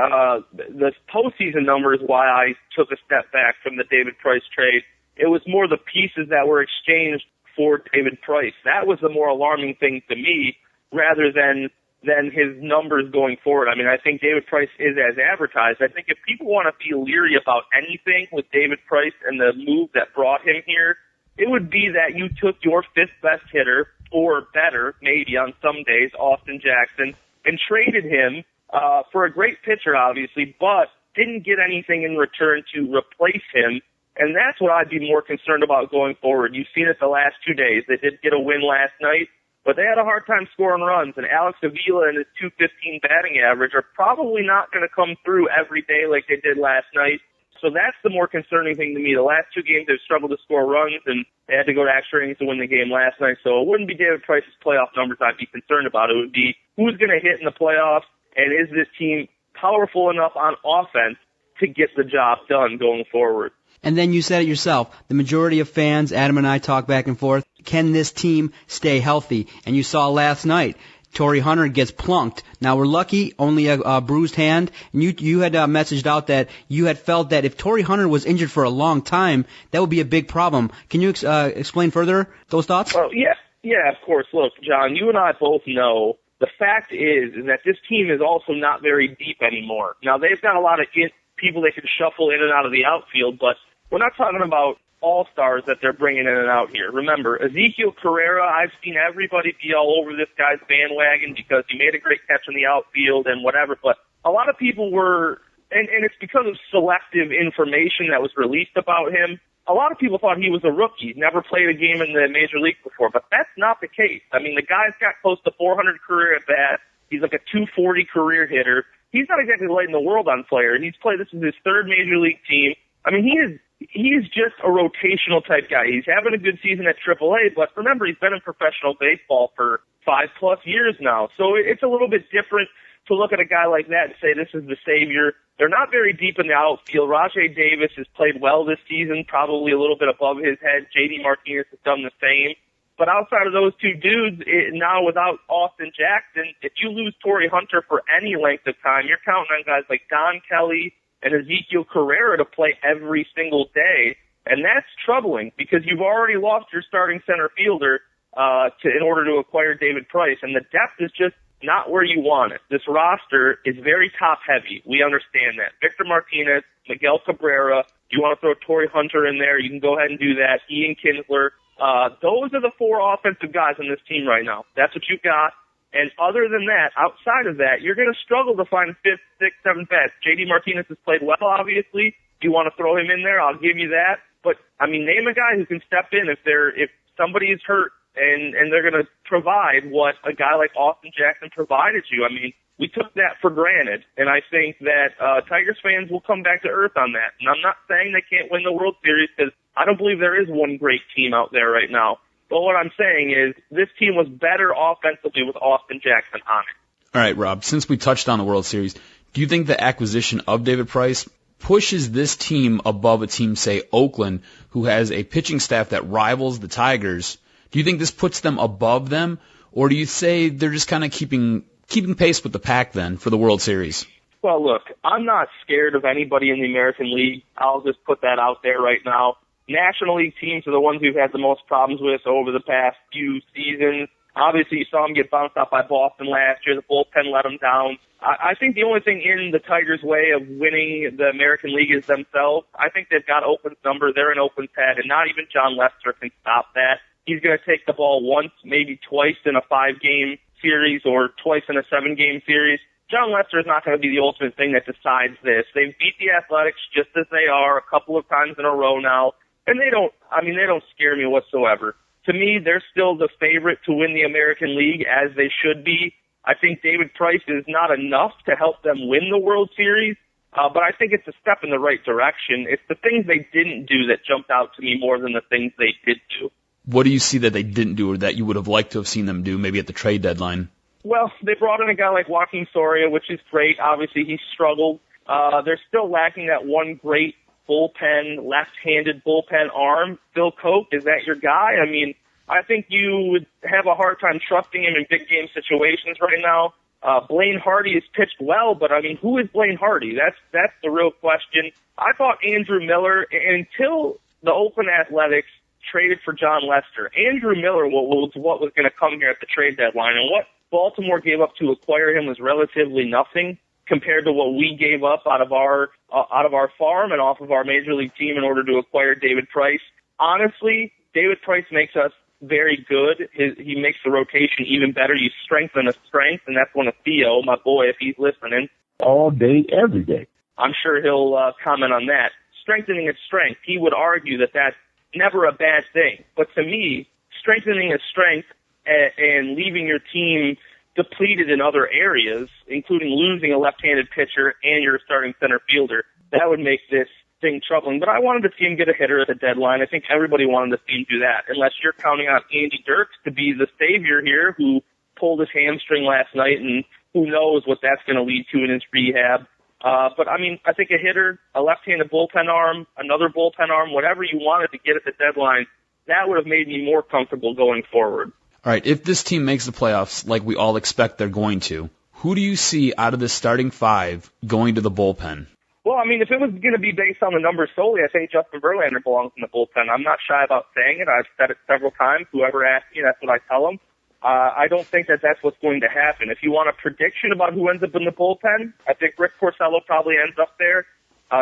postseason numbers why I took a step back from the David Price trade. It was more the pieces that were exchanged for David Price. That was the more alarming thing to me, rather than his numbers going forward. I mean, I think David Price is as advertised. I think if people want to be leery about anything with David Price and the move that brought him here, it would be that you took your 5th best hitter, or better, maybe on some days, Austin Jackson, and traded him for a great pitcher, obviously, but didn't get anything in return to replace him. And that's what I'd be more concerned about going forward. You've seen it the last 2 days. They did get a win last night, but they had a hard time scoring runs, and Alex Avila and his .215 batting average are probably not going to come through every day like they did last night. So that's the more concerning thing to me. The last 2 games, they've struggled to score runs, and they had to go to extra innings to win the game last night. So it wouldn't be David Price's playoff numbers I'd be concerned about. It would be who's going to hit in the playoffs, and is this team powerful enough on offense to get the job done going forward. And then you said it yourself, the majority of fans, Adam and I talk back and forth, can this team stay healthy? And you saw last night, Torrey Hunter gets plunked. Now we're lucky, only a bruised hand. And you had messaged out that you had felt that if Torrey Hunter was injured for a long time, that would be a big problem. Can you explain further those thoughts? Well, yeah, of course. Look, John, you and I both know the fact is that this team is also not very deep anymore. Now they've got a lot of people they can shuffle in and out of the outfield, but we're not talking about all-stars that they're bringing in and out here. Remember, Ezekiel Carrera, I've seen everybody be all over this guy's bandwagon because he made a great catch in the outfield and whatever, but a lot of people were and it's because of selective information that was released about him. A lot of people thought he was a rookie, never played a game in the major league before, but that's not the case. I mean, the guy's got close to 400 career at bats. He's like a 240 career hitter. He's not exactly lighting the world on fire. This is his third major league team. I mean, he is just a rotational type guy. He's having a good season at AAA, but remember, he's been in professional baseball for 5+ years now. So it's a little bit different to look at a guy like that and say this is the savior. They're not very deep in the outfield. Rajay Davis has played well this season, probably a little bit above his head. JD Martinez has done the same. But outside of those two dudes, now without Austin Jackson, if you lose Torrey Hunter for any length of time, you're counting on guys like Don Kelly and Ezekiel Carrera to play every single day. And that's troubling because you've already lost your starting center fielder in order to acquire David Price. And the depth is just not where you want it. This roster is very top-heavy. We understand that. Victor Martinez, Miguel Cabrera, you want to throw Torrey Hunter in there, you can go ahead and do that. Ian Kinsler. Those are the 4 offensive guys on this team right now. That's what you've got. And other than that, outside of that, you're going to struggle to find 5th, 6th, 7th bats. JD Martinez has played well, obviously. If you want to throw him in there, I'll give you that. But, I mean, name a guy who can step in if somebody is hurt and they're going to provide what a guy like Austin Jackson provided you. I mean, we took that for granted, and I think that Tigers fans will come back to earth on that. And I'm not saying they can't win the World Series because I don't believe there is one great team out there right now. But what I'm saying is this team was better offensively with Austin Jackson on it. All right, Rob, since we touched on the World Series, do you think the acquisition of David Price pushes this team above a team, say, Oakland, who has a pitching staff that rivals the Tigers? Do you think this puts them above them, or do you say they're just kind of keeping pace with the pack then for the World Series? Well, look, I'm not scared of anybody in the American League. I'll just put that out there right now. National League teams are the ones we've had the most problems with over the past few seasons. Obviously, you saw them get bounced out by Boston last year. The bullpen let them down. I think the only thing in the Tigers' way of winning the American League is themselves. I think they've got Oakland's number. They're in Oakland's head, and not even John Lester can stop that. He's going to take the ball once, maybe twice in a 5-game series or twice in a 7-game series. John Lester is not going to be the ultimate thing that decides this. They've beat the Athletics just as they are a couple of times in a row now, and they don't scare me whatsoever. To me, they're still the favorite to win the American League, as they should be. I think David Price is not enough to help them win the World Series, but I think it's a step in the right direction. It's the things they didn't do that jumped out to me more than the things they did do. What do you see that they didn't do or that you would have liked to have seen them do maybe at the trade deadline? Well, they brought in a guy like Joaquin Soria, which is great. Obviously, he struggled. They're still lacking that one great bullpen, left-handed bullpen arm. Phil Koch, is that your guy? I mean, I think you would have a hard time trusting him in big-game situations right now. Blaine Hardy has pitched well, but, I mean, who is Blaine Hardy? That's the real question. I thought Andrew Miller, until the Oakland Athletics traded for John Lester, Andrew Miller was what was going to come here at the trade deadline, and what Baltimore gave up to acquire him was relatively nothing compared to what we gave up out of our farm and off of our major league team in order to acquire David Price. Honestly, David Price makes us very good. He makes the rotation even better. You strengthen a strength, and that's one of Theo, my boy, if he's listening. All day, every day. I'm sure he'll comment on that. Strengthening a strength, he would argue that that's never a bad thing. But to me, strengthening a strength and leaving your team depleted in other areas, including losing a left-handed pitcher and your starting center fielder, that would make this thing troubling. But I wanted to see him get a hitter at the deadline. I think everybody wanted to see him do that, unless you're counting on Andy Dirks to be the savior here, who pulled his hamstring last night, and who knows what that's going to lead to in his rehab. But, I mean, I think a hitter, a left-handed bullpen arm, another bullpen arm, whatever you wanted to get at the deadline, that would have made me more comfortable going forward. All right, if this team makes the playoffs like we all expect they're going to, who do you see out of the starting 5 going to the bullpen? Well, I mean, if it was going to be based on the numbers solely, I think Justin Verlander belongs in the bullpen. I'm not shy about saying it. I've said it several times. Whoever asks me, that's what I tell them. I don't think that that's what's going to happen. If you want a prediction about who ends up in the bullpen, I think Rick Porcello probably ends up there.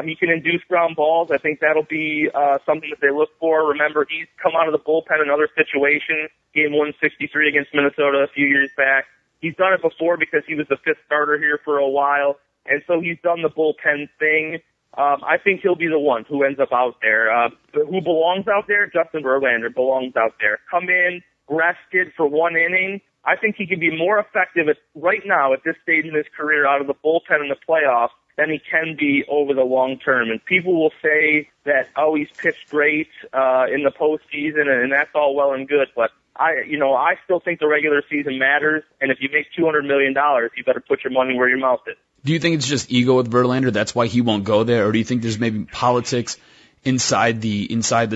He can induce ground balls. I think that'll be something that they look for. Remember, he's come out of the bullpen in other situations. Game 163 against Minnesota a few years back. He's done it before because he was the 5th starter here for a while, and so he's done the bullpen thing. I think he'll be the one who ends up out there. Who belongs out there? Justin Verlander belongs out there. Come in, rested for one inning. I think he can be more effective right now at this stage in his career out of the bullpen in the playoffs than he can be over the long term. And people will say that, oh, he's pitched great in the postseason, and that's all well and good. But I still think the regular season matters. And if you make $200 million, you better put your money where your mouth is. Do you think it's just ego with Verlander? That's why he won't go there, or do you think there's maybe politics inside the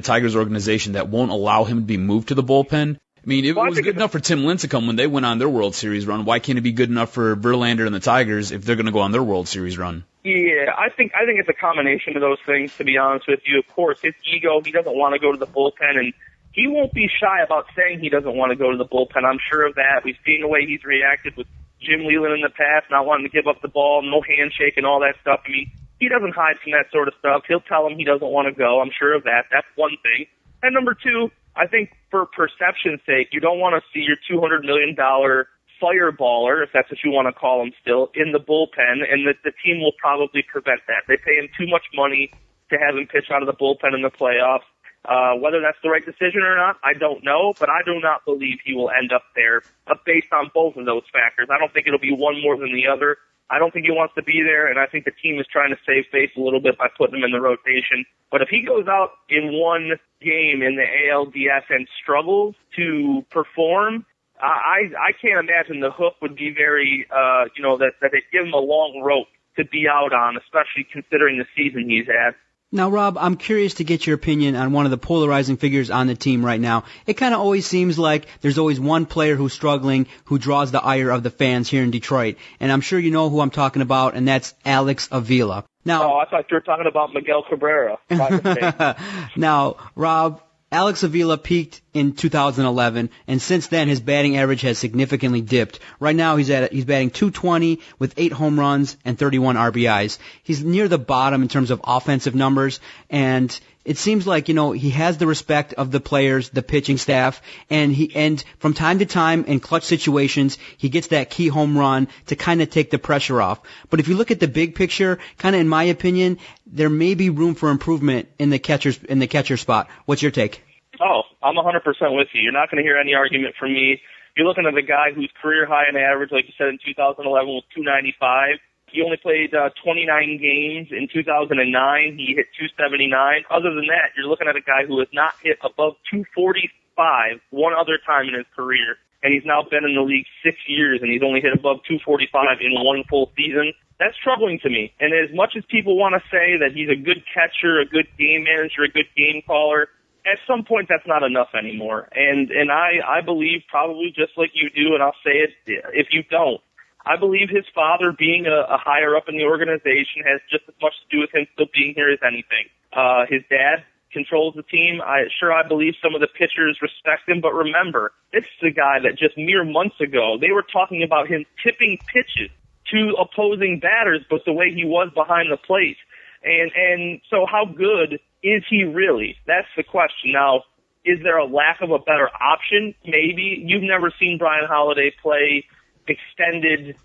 Tigers organization that won't allow him to be moved to the bullpen? I mean, it was good enough for Tim Lincecum when they went on their World Series run. Why can't it be good enough for Verlander and the Tigers if they're going to go on their World Series run? Yeah, I think it's a combination of those things, to be honest with you. Of course, his ego, he doesn't want to go to the bullpen, and he won't be shy about saying he doesn't want to go to the bullpen. I'm sure of that. We've seen the way he's reacted with Jim Leland in the past, not wanting to give up the ball, no handshake and all that stuff. I mean, he doesn't hide from that sort of stuff. He'll tell him he doesn't want to go. I'm sure of that. That's one thing. And number two, I think for perception's sake, you don't want to see your $200 million fireballer, if that's what you want to call him still, in the bullpen, and the team will probably prevent that. They pay him too much money to have him pitch out of the bullpen in the playoffs. Whether that's the right decision or not, I don't know, but I do not believe he will end up there based on both of those factors. I don't think it'll be one more than the other. I don't think he wants to be there, and I think the team is trying to save face a little bit by putting him in the rotation. But if he goes out in one game in the ALDS and struggles to perform, I can't imagine the hook would be very, that they give him a long rope to be out on, especially considering the season he's had. Now, Rob, I'm curious to get your opinion on one of the polarizing figures on the team right now. It kind of always seems like there's always one player who's struggling, who draws the ire of the fans here in Detroit. And I'm sure you know who I'm talking about, and that's Alex Avila. Now, I thought you were talking about Miguel Cabrera. Now, Rob, Alex Avila peaked in 2011, and since then his batting average has significantly dipped. Right now he's batting .220 with 8 home runs and 31 RBIs. He's near the bottom in terms of offensive numbers, and it seems like, he has the respect of the players, the pitching staff, and from time to time in clutch situations, he gets that key home run to kind of take the pressure off. But if you look at the big picture, kind of in my opinion, there may be room for improvement in the catcher spot. What's your take? Oh, I'm 100% with you. You're not going to hear any argument from me. You're looking at a guy whose career high in average, like you said, in 2011 was 295. He only played 29 games. In 2009, he hit 279. Other than that, you're looking at a guy who has not hit above 245 one other time in his career. And he's now been in the league 6 years, and he's only hit above 245 in one full season. That's troubling to me. And as much as people want to say that he's a good catcher, a good game manager, a good game caller, at some point that's not enough anymore. And I believe, probably just like you do, and I'll say it if you don't, I believe his father being a higher up in the organization has just as much to do with him still being here as anything. His dad controls the team. I believe some of the pitchers respect him, but remember, it's the guy that just mere months ago, they were talking about him tipping pitches to opposing batters, but the way he was behind the plate. And so how good is he really? That's the question. Now, is there a lack of a better option? Maybe. You've never seen Brian Holiday play extended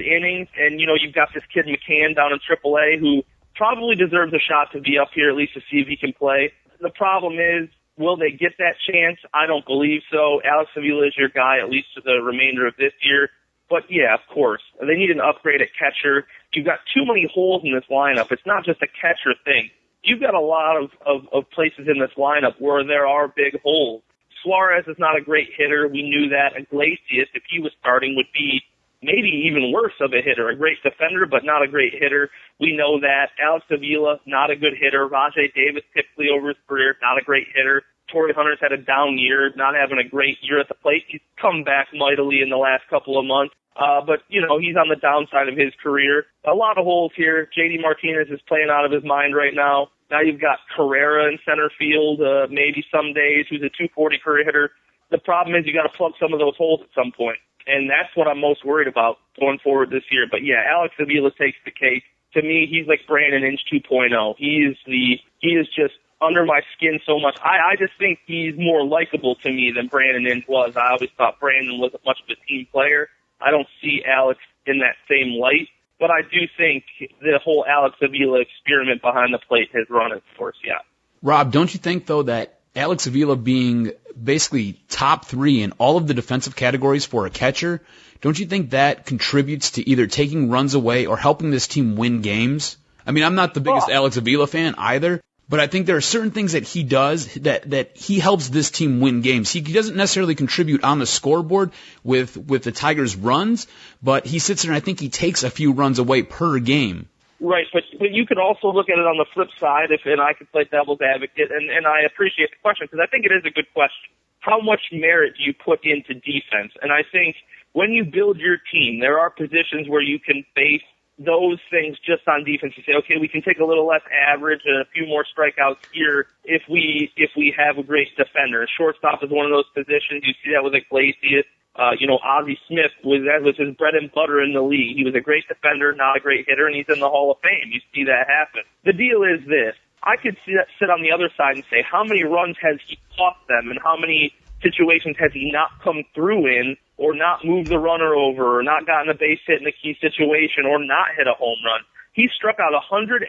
innings, and you've got this kid McCann down in AAA who probably deserves a shot to be up here at least to see if he can play. The problem is, will they get that chance? I don't believe so. Alex Avila is your guy at least for the remainder of this year. But yeah, of course, they need an upgrade at catcher. You've got too many holes in this lineup. It's not just a catcher thing. You've got a lot of places in this lineup where there are big holes. Suarez is not a great hitter. We knew that. Iglesias, if he was starting, would be maybe even worse of a hitter. A great defender, but not a great hitter. We know that. Alex Avila, not a good hitter. Rajai Davis, typically over his career, not a great hitter. Torrey Hunter's had a down year, not having a great year at the plate. He's come back mightily in the last couple of months. But, he's on the downside of his career. A lot of holes here. JD Martinez is playing out of his mind right now. Now you've got Carrera in center field, maybe some days, who's a 240 career hitter. The problem is you got to plug some of those holes at some point, and that's what I'm most worried about going forward this year. But yeah, Alex Avila takes the cake. To me, he's like Brandon Inge 2.0. He is just under my skin so much. I just think he's more likable to me than Brandon Inge was. I always thought Brandon wasn't much of a team player. I don't see Alex in that same light. but I do think the whole Alex Avila experiment behind the plate has run its course, yeah. Rob, don't you think, though, that Alex Avila being basically top 3 in all of the defensive categories for a catcher, don't you think that contributes to either taking runs away or helping this team win games? I mean, I'm not the biggest Alex Avila fan either, but I think there are certain things that he does that he helps this team win games. He doesn't necessarily contribute on the scoreboard with the Tigers' runs, but he sits there and I think he takes a few runs away per game. Right, but you could also look at it on the flip side, and I could play devil's advocate, and I appreciate the question because I think it is a good question. How much merit do you put into defense? And I think when you build your team, there are positions where you can base those things just on defense. You say, okay, we can take a little less average and a few more strikeouts here if we have a great defender. Shortstop is one of those positions. You see that with Iglesias. Ozzie Smith that was his bread and butter in the league. He was a great defender, not a great hitter, and he's in the Hall of Fame. You see that happen. The deal is this. I could sit on the other side and say, how many runs has he cost them, and how many situations has he not come through in, or not moved the runner over, or not gotten a base hit in a key situation, or not hit a home run? He struck out 105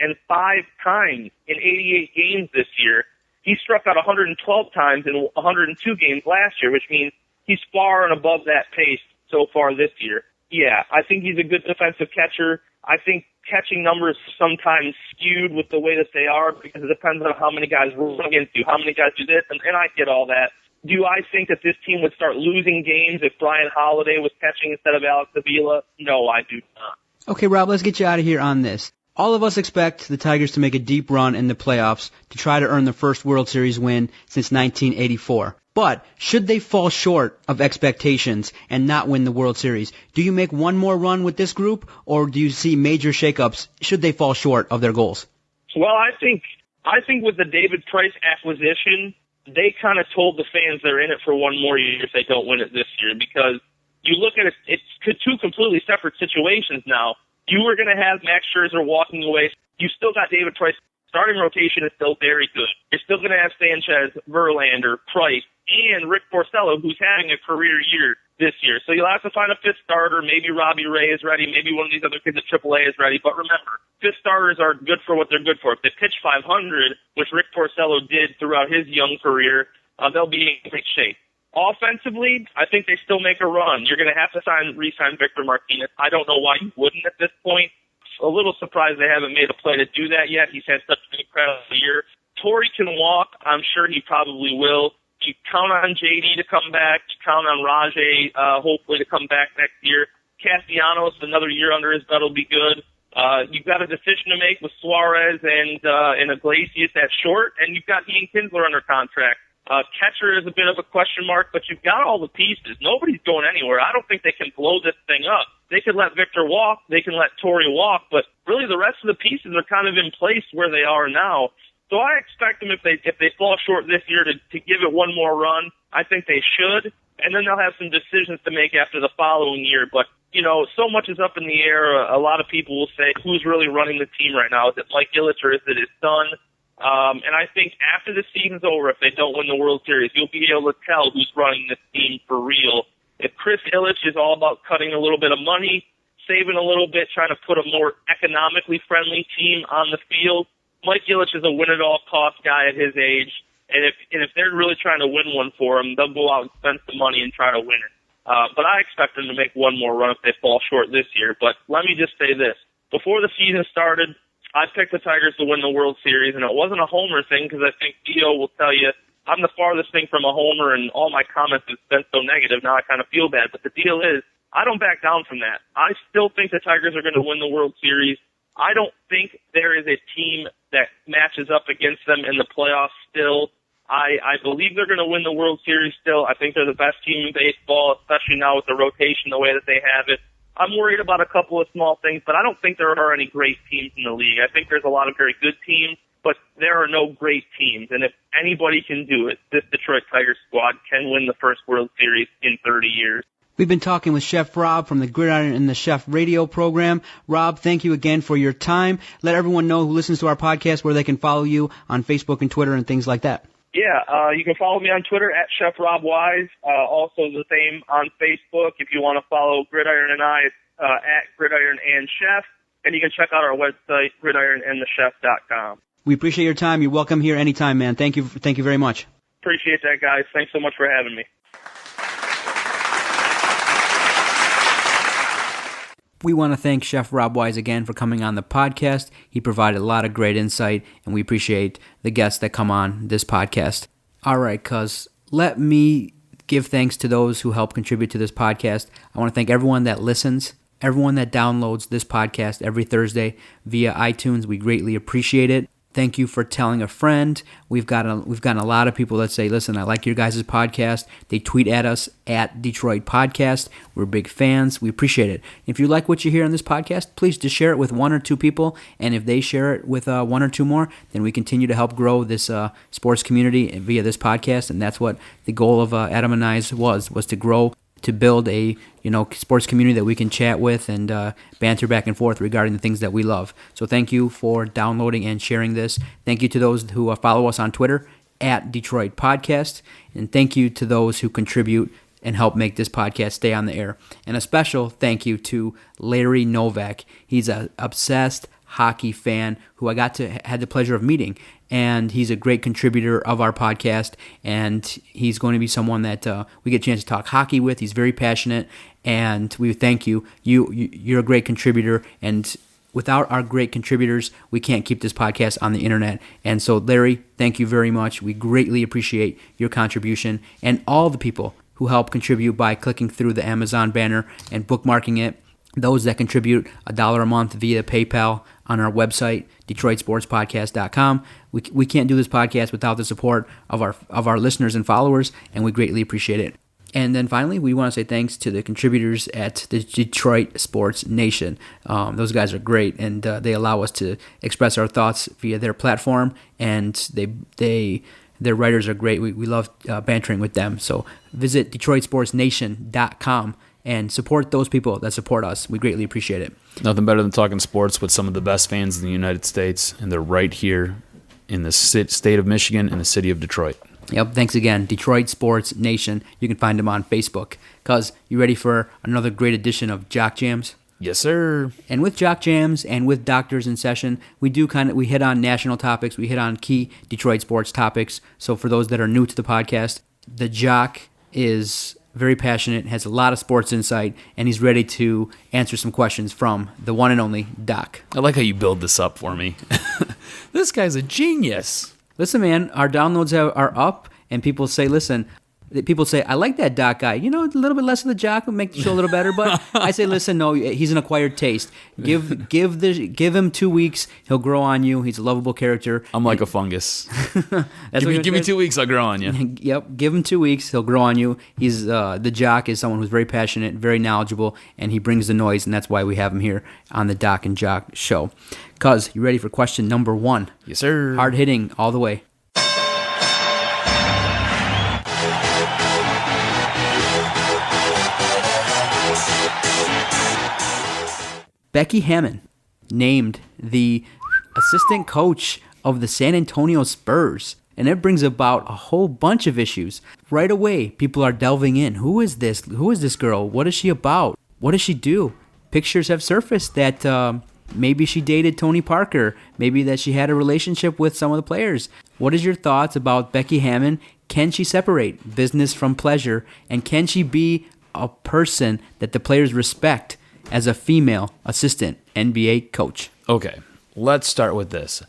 times in 88 games this year. He struck out 112 times in 102 games last year, which means he's far and above that pace so far this year. Yeah, I think he's a good defensive catcher. I think catching numbers sometimes skewed with the way that they are because it depends on how many guys run against you, how many guys do this, and I get all that. Do I think that this team would start losing games if Brian Holiday was catching instead of Alex Avila? No, I do not. Okay, Rob, let's get you out of here on this. All of us expect the Tigers to make a deep run in the playoffs to try to earn the first World Series win since 1984. But should they fall short of expectations and not win the World Series, do you make one more run with this group, or do you see major shakeups should they fall short of their goals? Well, I think with the David Price acquisition, they kind of told the fans they're in it for one more year if they don't win it this year, because you look at it, it's two completely separate situations now. You were going to have Max Scherzer walking away. You still got David Price. Starting rotation is still very good. You're still going to have Sanchez, Verlander, Price, and Rick Porcello, who's having a career year this year. So you'll have to find a fifth starter. Maybe Robbie Ray is ready. Maybe one of these other kids at AAA is ready. But remember, fifth starters are good for what they're good for. If they pitch 500, which Rick Porcello did throughout his young career, they'll be in great shape. Offensively, I think they still make a run. You're going to have to re-sign Victor Martinez. I don't know why you wouldn't at this point. A little surprised they haven't made a play to do that yet. He's had such an incredible year. Torrey can walk. I'm sure he probably will. You count on JD to come back. You count on Rajay, hopefully to come back next year. Castellanos, another year under his belt will be good. You've got a decision to make with Suarez and Iglesias at short, and you've got Ian Kinsler under contract. Catcher is a bit of a question mark, but you've got all the pieces. Nobody's going anywhere. I don't think they can blow this thing up. They could let Victor walk. They can let Torrey walk, but really the rest of the pieces are kind of in place where they are now. So I expect them, if they fall short this year, to give it one more run. I think they should, and then they'll have some decisions to make after the following year. But, so much is up in the air. A lot of people will say, who's really running the team right now? Is it Mike Ilitch or is it his son? And I think after the season's over, if they don't win the World Series, you'll be able to tell who's running this team for real. If Chris Ilitch is all about cutting a little bit of money, saving a little bit, trying to put a more economically friendly team on the field, Mike Ilitch is a win-at-all-cost guy at his age, and if they're really trying to win one for him, they'll go out and spend some money and try to win it. But I expect them to make one more run if they fall short this year. But let me just say this. Before the season started, I picked the Tigers to win the World Series, and it wasn't a homer thing because I think Theo will tell you I'm the farthest thing from a homer, and all my comments have been so negative. Now I kind of feel bad. But the deal is, I don't back down from that. I still think the Tigers are going to win the World Series. I don't think there is a team that matches up against them in the playoffs still. I believe they're going to win the World Series still. I think they're the best team in baseball, especially now with the rotation the way that they have it. I'm worried about a couple of small things, but I don't think there are any great teams in the league. I think there's a lot of very good teams, but there are no great teams. And if anybody can do it, this Detroit Tigers squad can win the first World Series in 30 years. We've been talking with Chef Rob from the Gridiron and the Chef radio program. Rob, thank you again for your time. Let everyone know who listens to our podcast where they can follow you on Facebook and Twitter and things like that. Yeah, you can follow me on Twitter at Chef Rob Wise. Also the same on Facebook. If you want to follow Gridiron and I, it's at Gridiron and Chef. And you can check out our website, gridironandthechef.com. We appreciate your time. You're welcome here anytime, man. Thank you very much. Appreciate that, guys. Thanks so much for having me. We want to thank Chef Rob Wise again for coming on the podcast. He provided a lot of great insight, and we appreciate the guests that come on this podcast. All right, cuz, let me give thanks to those who help contribute to this podcast. I want to thank everyone that listens, everyone that downloads this podcast every Thursday via iTunes. We greatly appreciate it. Thank you for telling a friend. We've gotten a lot of people that say, listen, I like your guys' podcast. They tweet at us at Detroit Podcast. We're big fans. We appreciate it. If you like what you hear on this podcast, please just share it with one or two people. And if they share it with one or two more, then we continue to help grow this sports community via this podcast. And that's what the goal of Adam and I's was to grow, to build a sports community that we can chat with and banter back and forth regarding the things that we love. So thank you for downloading and sharing this. Thank you to those who follow us on Twitter at Detroit Podcast. And thank you to those who contribute and help make this podcast stay on the air. And a special thank you to Larry Novak. He's an obsessed hockey fan who I had the pleasure of meeting, and he's a great contributor of our podcast, and he's going to be someone that we get a chance to talk hockey with. He's very passionate, and we thank you. You're a great contributor, and without our great contributors, we can't keep this podcast on the internet. And so, Larry, thank you very much. We greatly appreciate your contribution, and all the people who help contribute by clicking through the Amazon banner and bookmarking it. Those that contribute $1 a month via PayPal on our website, DetroitSportsPodcast.com. We can't do this podcast without the support of our listeners and followers, and we greatly appreciate it. And then finally, we want to say thanks to the contributors at the Detroit Sports Nation. Those guys are great, and they allow us to express our thoughts via their platform, and their writers are great. We love bantering with them. So visit DetroitSportsNation.com and support those people that support us. We greatly appreciate it. Nothing better than talking sports with some of the best fans in the United States, and they're right here in the state of Michigan and the city of Detroit. Yep, thanks again, Detroit Sports Nation. You can find them on Facebook. Cuz, you ready for another great edition of Jock Jams? Yes, sir. And with Jock Jams and with Doctors in Session, we hit on national topics, we hit on key Detroit sports topics. So for those that are new to the podcast, the Jock is very passionate, has a lot of sports insight, and he's ready to answer some questions from the one and only Doc. I like how you build this up for me. This guy's a genius. Listen, man, our downloads are up, and people say, I like that Doc guy. A little bit less of the Jock would make the show a little better. But I say, listen, no, he's an acquired taste. Give him 2 weeks, he'll grow on you. He's a lovable character. I'm like a fungus. Give me 2 weeks, I'll grow on you. Yep, give him 2 weeks, he'll grow on you. He's the Jock is someone who's very passionate, very knowledgeable, and he brings the noise, and that's why we have him here on the Doc and Jock show. Cuz, you ready for question number 1? Yes, sir. Hard hitting all the way. Becky Hammon named the assistant coach of the San Antonio Spurs, and it brings about a whole bunch of issues. Right away, people are delving in. Who is this? Who is this girl? What is she about? What does she do? Pictures have surfaced that maybe she dated Tony Parker, maybe that she had a relationship with some of the players. What is your thoughts about Becky Hammon? Can she separate business from pleasure, and can she be a person that the players respect as a female assistant NBA coach? Okay, let's start with this.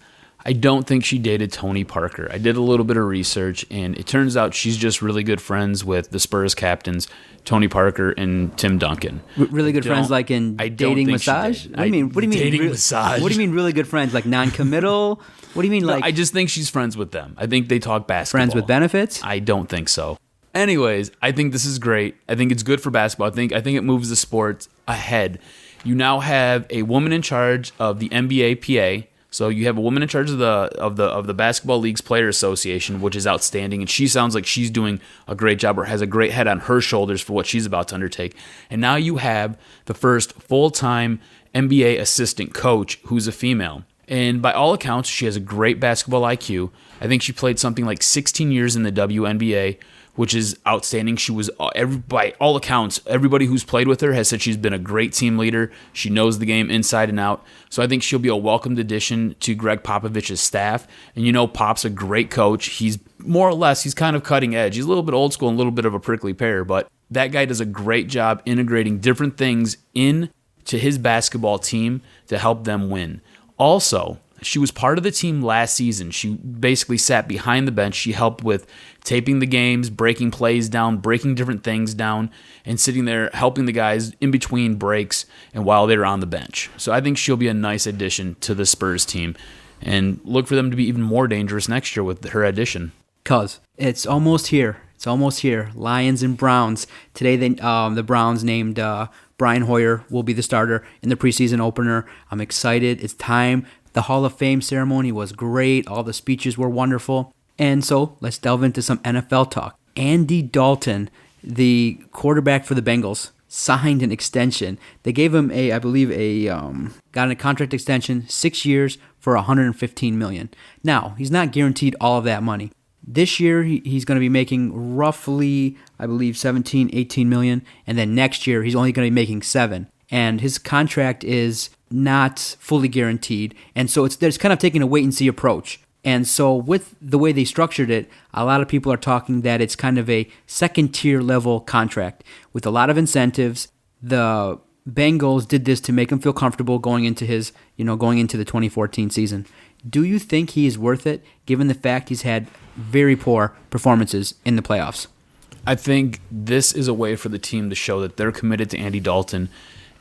I don't think she dated Tony Parker. I did a little bit of research, and it turns out she's just really good friends with the Spurs captains, Tony Parker and Tim Duncan. Really good friends, like in dating massage? What do you mean? Dating massage. What do you mean really good friends? Like non-committal? What do you mean like... I just think she's friends with them. I think they talk basketball. Friends with benefits? I don't think so. Anyways, I think this is great. I think it's good for basketball. I think it moves the sport ahead. You now have a woman in charge of the NBA PA. So you have a woman in charge of the Basketball League's Player Association, which is outstanding, and she sounds like she's doing a great job or has a great head on her shoulders for what she's about to undertake. And now you have the first full-time NBA assistant coach who's a female. And by all accounts, she has a great basketball IQ. I think she played something like 16 years in the WNBA, which is outstanding. She was, by all accounts, everybody who's played with her has said she's been a great team leader. She knows the game inside and out. So I think she'll be a welcomed addition to Greg Popovich's staff. And you know, Pop's a great coach. He's more or less, he's kind of cutting edge. He's a little bit old school and a little bit of a prickly pear, but that guy does a great job integrating different things into his basketball team to help them win. Also, she was part of the team last season. She basically sat behind the bench. She helped with taping the games, breaking plays down, breaking different things down, and sitting there helping the guys in between breaks and while they're on the bench. So I think she'll be a nice addition to the Spurs team, and look for them to be even more dangerous next year with her addition. Cuz it's almost here. It's almost here. Lions and Browns. Today, the Browns named Brian Hoyer will be the starter in the preseason opener. I'm excited. It's time. The Hall of Fame ceremony was great. All the speeches were wonderful. And so let's delve into some NFL talk. Andy Dalton, the quarterback for the Bengals, signed an extension. They gave him got a contract extension, 6 years for $115 million. Now, he's not guaranteed all of that money. This year, he's going to be making roughly, I believe, 17, 18 million. And then next year, he's only going to be making 7. And his contract is not fully guaranteed. And so there's kind of taking a wait-and-see approach. And so with the way they structured it, a lot of people are talking that it's kind of a second-tier level contract with a lot of incentives. The Bengals did this to make him feel comfortable going into the 2014 season. Do you think he is worth it, given the fact he's had very poor performances in the playoffs? I think this is a way for the team to show that they're committed to Andy Dalton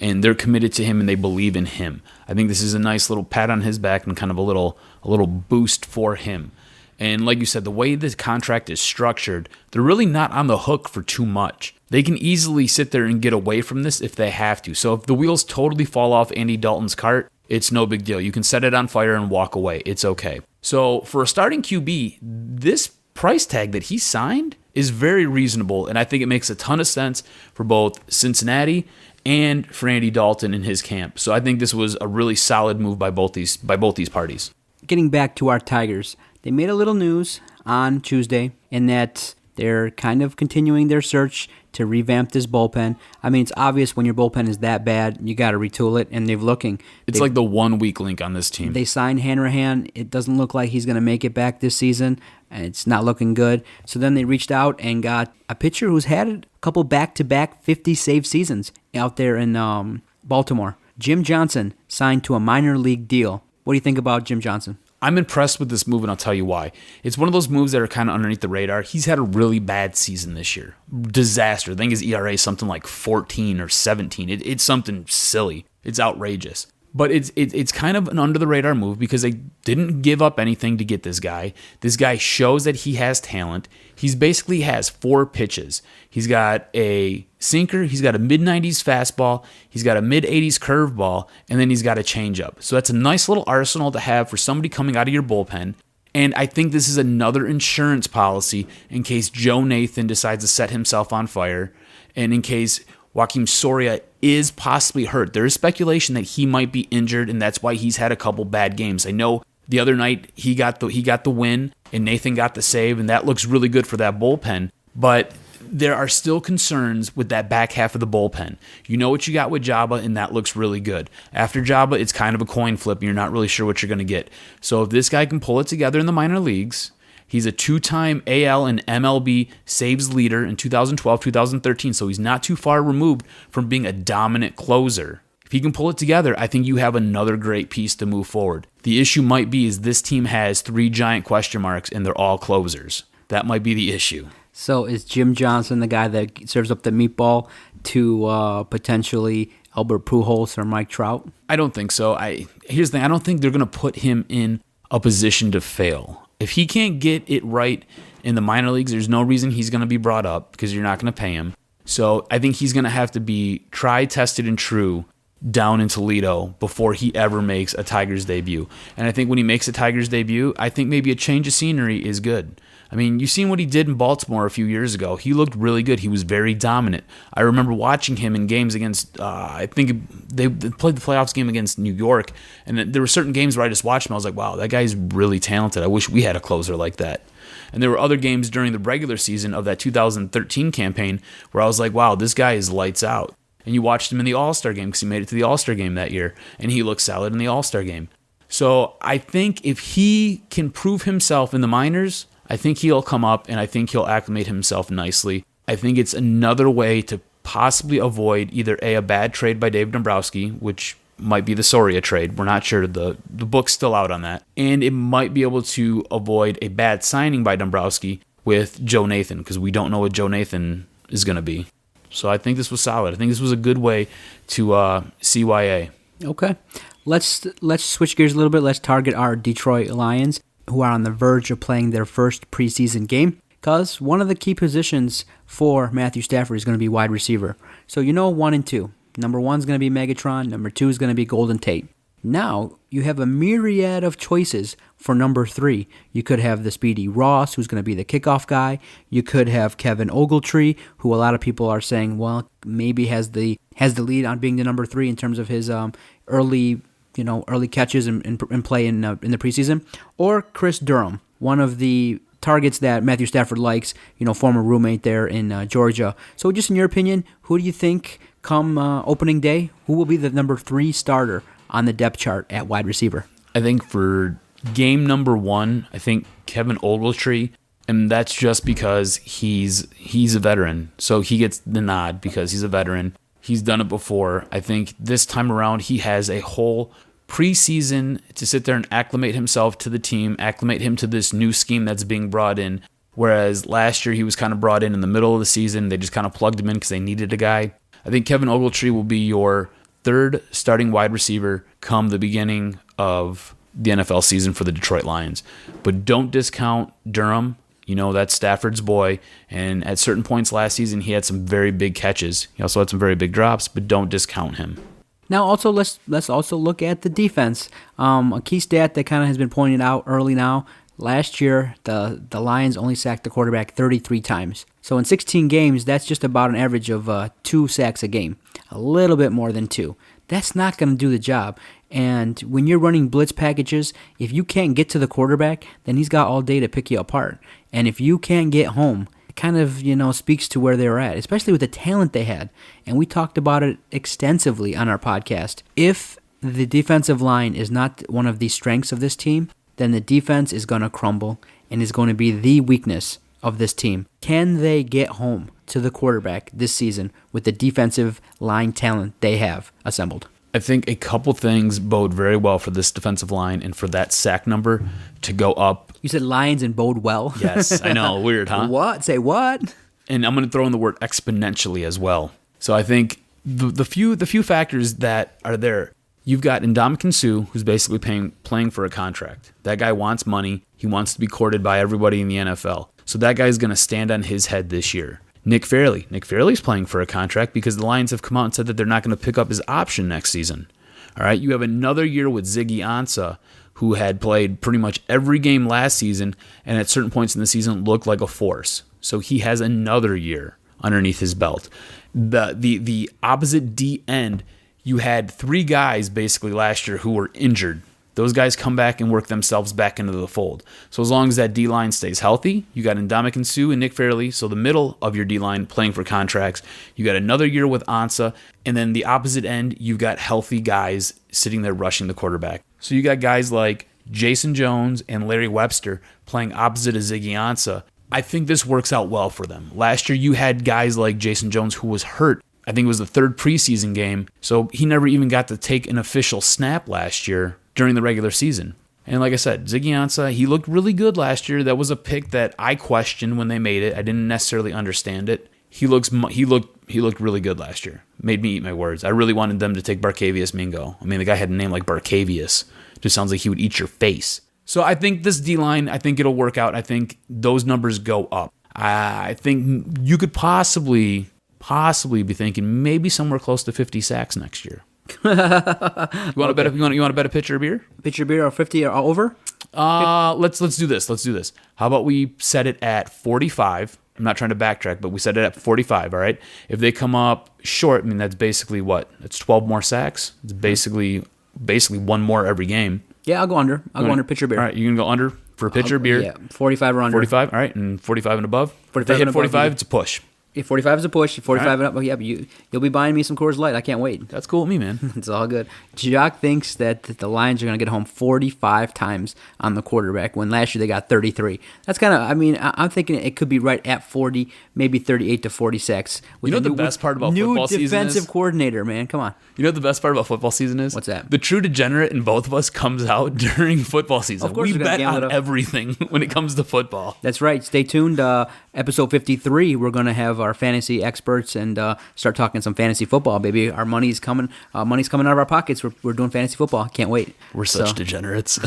and they're committed to him and they believe in him. I think this is a nice little pat on his back and kind of a little boost for him. And like you said, the way this contract is structured, they're really not on the hook for too much. They can easily sit there and get away from this if they have to. So if the wheels totally fall off Andy Dalton's cart, it's no big deal. You can set it on fire and walk away. It's okay. So for a starting QB, this price tag that he signed is very reasonable, and I think it makes a ton of sense for both Cincinnati and for Andy Dalton in his camp. So I think this was a really solid move by both these parties. Getting back to our Tigers, they made a little news on Tuesday in that they're kind of continuing their search to revamp this bullpen. I mean, it's obvious when your bullpen is that bad, you got to retool it, and It's like the 1 weak link on this team. They signed Hanrahan. It doesn't look like he's going to make it back this season, and it's not looking good. So then they reached out and got a pitcher who's had a couple back-to-back 50-save seasons out there in Baltimore. Jim Johnson signed to a minor league deal. What do you think about Jim Johnson? I'm impressed with this move, and I'll tell you why. It's one of those moves that are kind of underneath the radar. He's had a really bad season this year. Disaster. I think his ERA is something like 14 or 17. It's something silly. It's outrageous. But it's kind of an under-the-radar move because they didn't give up anything to get this guy. This guy shows that he has talent. He basically has 4 pitches. He's got a sinker, he's got a mid-90s fastball, he's got a mid-80s curveball, and then he's got a changeup. So that's a nice little arsenal to have for somebody coming out of your bullpen. And I think this is another insurance policy in case Joe Nathan decides to set himself on fire, and in case Joakim Soria is possibly hurt. There is speculation that he might be injured, and that's why he's had a couple bad games. I know the other night he got the win, and Nathan got the save, and that looks really good for that bullpen. But there are still concerns with that back half of the bullpen. You know what you got with Jabba, and that looks really good. After Jabba, it's kind of a coin flip, and you're not really sure what you're going to get. So if this guy can pull it together in the minor leagues, he's a 2-time AL and MLB saves leader in 2012, 2013, so he's not too far removed from being a dominant closer. If he can pull it together, I think you have another great piece to move forward. The issue might be is this team has 3 giant question marks, and they're all closers. That might be the issue. So is Jim Johnson the guy that serves up the meatball to potentially Albert Pujols or Mike Trout? I don't think so. Here's the thing. I don't think they're going to put him in a position to fail. If he can't get it right in the minor leagues, there's no reason he's going to be brought up because you're not going to pay him. So I think he's going to have to be tried, tested, and true down in Toledo before he ever makes a Tigers debut. And I think when he makes a Tigers debut, I think maybe a change of scenery is good. I mean, you've seen what he did in Baltimore a few years ago. He looked really good. He was very dominant. I remember watching him in games against, I think they played the playoffs game against New York, and there were certain games where I just watched him. I was like, wow, that guy's really talented. I wish we had a closer like that. And there were other games during the regular season of that 2013 campaign where I was like, wow, this guy is lights out. And you watched him in the All-Star game because he made it to the All-Star game that year, and he looked solid in the All-Star game. So I think if he can prove himself in the minors, I think he'll come up, and I think he'll acclimate himself nicely. I think it's another way to possibly avoid either a bad trade by Dave Dombrowski, which might be the Soria trade. We're not sure. The book's still out on that. And it might be able to avoid a bad signing by Dombrowski with Joe Nathan, because we don't know what Joe Nathan is going to be. So I think this was solid. I think this was a good way to CYA. Okay. Let's switch gears a little bit. Let's target our Detroit Lions, who are on the verge of playing their first preseason game, because one of the key positions for Matthew Stafford is going to be wide receiver. So 1 and 2. Number 1 is going to be Megatron. Number 2 is going to be Golden Tate. Now, you have a myriad of choices for number 3. You could have the Speedy Ross, who's going to be the kickoff guy. You could have Kevin Ogletree, who a lot of people are saying, well, maybe has the lead on being the number 3 in terms of his early catches and play in the preseason. Or Chris Durham, one of the targets that Matthew Stafford likes, former roommate there in Georgia. So just in your opinion, who do you think come opening day, who will be the number 3 starter on the depth chart at wide receiver? I think for game number 1, I think Kevin Ogletree, and that's just because he's a veteran. So he gets the nod because he's a veteran. He's done it before. I think this time around he has a whole preseason to sit there and acclimate himself to the team, acclimate him to this new scheme that's being brought in. Whereas last year he was kind of brought in the middle of the season. They just kind of plugged him in because they needed a guy. I think Kevin Ogletree will be your 3rd starting wide receiver come the beginning of the NFL season for the Detroit Lions. But don't discount Durham. That's Stafford's boy. And at certain points last season, he had some very big catches. He also had some very big drops, but don't discount him. Now, also let's also look at the defense. A key stat that kind of has been pointed out early now. Last year, the Lions only sacked the quarterback 33 times. So in 16 games, that's just about an average of 2 sacks a game. A little bit more than 2. That's not going to do the job. And when you're running blitz packages, if you can't get to the quarterback, then he's got all day to pick you apart. And if you can't get home, it kind of, speaks to where they're at, especially with the talent they had. And we talked about it extensively on our podcast. If the defensive line is not one of the strengths of this team, then the defense is going to crumble and is going to be the weakness of this team. Can they get home to the quarterback this season with the defensive line talent they have assembled? I think a couple things bode very well for this defensive line and for that sack number to go up. You said Lions and bode well? Yes, I know. Weird, huh? What? Say what? And I'm going to throw in the word exponentially as well. So I think the few factors that are there, you've got Ndamukong Suh, who's basically playing for a contract. That guy wants money. He wants to be courted by everybody in the NFL. So that guy's going to stand on his head this year. Nick Fairley's playing for a contract because the Lions have come out and said that they're not going to pick up his option next season. All right, you have another year with Ziggy Ansah, who had played pretty much every game last season and at certain points in the season looked like a force. So he has another year underneath his belt. The opposite D end, you had 3 guys basically last year who were injured. Those guys come back and work themselves back into the fold. So as long as that D-line stays healthy, you got Ndamukong Suh and Nick Fairley, so the middle of your D-line playing for contracts. You got another year with Ansah, and then the opposite end, you've got healthy guys sitting there rushing the quarterback. So you got guys like Jason Jones and Larry Webster playing opposite of Ziggy Ansah. I think this works out well for them. Last year, you had guys like Jason Jones who was hurt. I think it was the 3rd preseason game, so he never even got to take an official snap last year during the regular season. And like I said, Ziggy Ansah, he looked really good last year. That was a pick that I questioned when they made it. I didn't necessarily understand it. He looked really good last year. Made me eat my words. I really wanted them to take Barkevious Mingo. I mean, the guy had a name like Barkevious. Just sounds like he would eat your face. So I think this D-line, I think it'll work out. I think those numbers go up. I think you could possibly be thinking maybe somewhere close to 50 sacks next year. You want to bet? You want to bet a pitcher of beer? Pitcher beer or 50 or over? Let's do this. Let's do this. How about we set it at 45? I'm not trying to backtrack, but we set it at 45. All right. If they come up short, I mean that's basically what? It's 12 more sacks. It's basically one more every game. Yeah, I'll go under. I'll go under pitcher beer. All right, you can go under for pitcher beer. Yeah, 45 or under. 45. All right, and 45 and above. 45 if they hit and 45, above, it's a push. Yeah, 45 is a push. 45 Right. and up. Oh, yeah, but you'll be buying me some Coors Light. I can't wait. That's cool with me, man. It's all good. Jock thinks that the Lions are going to get home 45 times on the quarterback when last year they got 33. That's kind of, I mean, I'm thinking it could be right at 40, maybe 38 to 40 sacks. You know what the best part about football season is? New defensive coordinator, man. Come on. You know what the best part about football season is? What's that? The true degenerate in both of us comes out during football season. Of course we we're gonna bet gamble on it up. everything when it comes to football. That's right. Stay tuned. Episode 53, we're going to have our fantasy experts and start talking some fantasy football, baby. Our money's coming out of our pockets. We're doing fantasy football. Can't wait. We're such degenerates.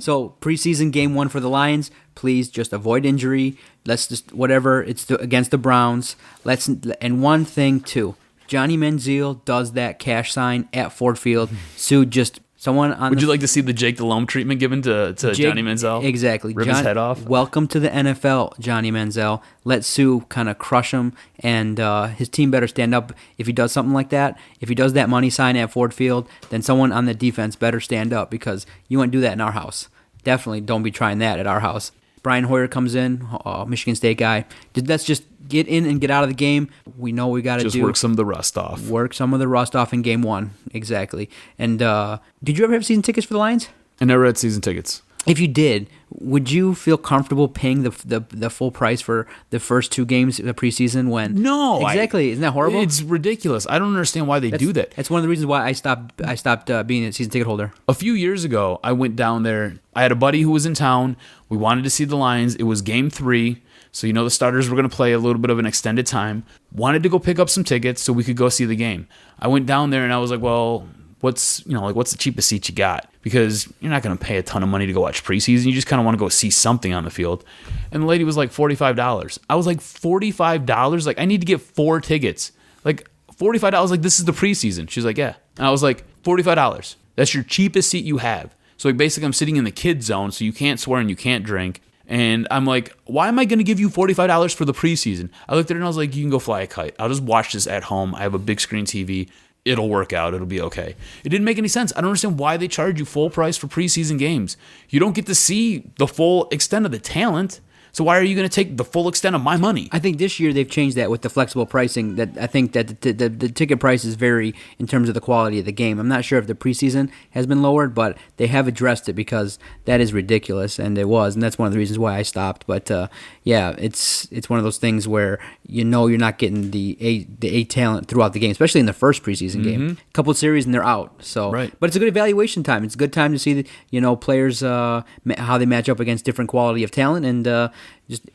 So preseason game 1 for the Lions. Please just avoid injury. Let's just whatever. It's against the Browns. And one thing too. Johnny Manziel does that cash sign at Ford Field. Sue just someone on. Would you like to see the Jake Delhomme treatment given to Johnny Manziel? Exactly. Rip his head off. Welcome to the NFL, Johnny Manziel. Let Sue kind of crush him, and his team better stand up if he does something like that. If he does that money sign at Ford Field, then someone on the defense better stand up because you won't do that in our house. Definitely don't be trying that at our house. Brian Hoyer comes in, Michigan State guy. Let's just get in and get out of the game. We know what we got to do. Just work some of the rust off. Work some of the rust off in game 1. Exactly. And did you ever have season tickets for the Lions? I never had season tickets. If you did, would you feel comfortable paying the full price for the first 2 games of the preseason when? No. Exactly. Isn't that horrible? It's ridiculous. I don't understand why they do that. That's one of the reasons why I stopped being a season ticket holder. A few years ago, I went down there. I had a buddy who was in town. We wanted to see the Lions. It was game 3. So, the starters were going to play a little bit of an extended time. Wanted to go pick up some tickets so we could go see the game. I went down there and I was like, well, what's the cheapest seat you got? Because you're not going to pay a ton of money to go watch preseason. You just kind of want to go see something on the field. And the lady was like $45. I was like, $45? Like, I need to get 4 tickets. Like, $45? Like, this is the preseason. She's like, yeah. And I was like, $45. That's your cheapest seat you have. So, like, basically, I'm sitting in the kids zone, so you can't swear and you can't drink. And I'm like, why am I going to give you $45 for the preseason? I looked at her and I was like, you can go fly a kite. I'll just watch this at home. I have a big screen TV. It'll work out. It'll be okay. It didn't make any sense. I don't understand why they charge you full price for preseason games. You don't get to see the full extent of the talent. So why are you going to take the full extent of my money? I think this year they've changed that with the flexible pricing. That I think that the ticket prices vary in terms of the quality of the game. I'm not sure if the preseason has been lowered, but they have addressed it because that is ridiculous, and it was, and that's one of the reasons why I stopped. But yeah, it's one of those things where you're not getting the A talent throughout the game, especially in the first preseason game. A couple of series and they're out. So, right. But it's a good evaluation time. It's a good time to see players how they match up against different quality of talent, and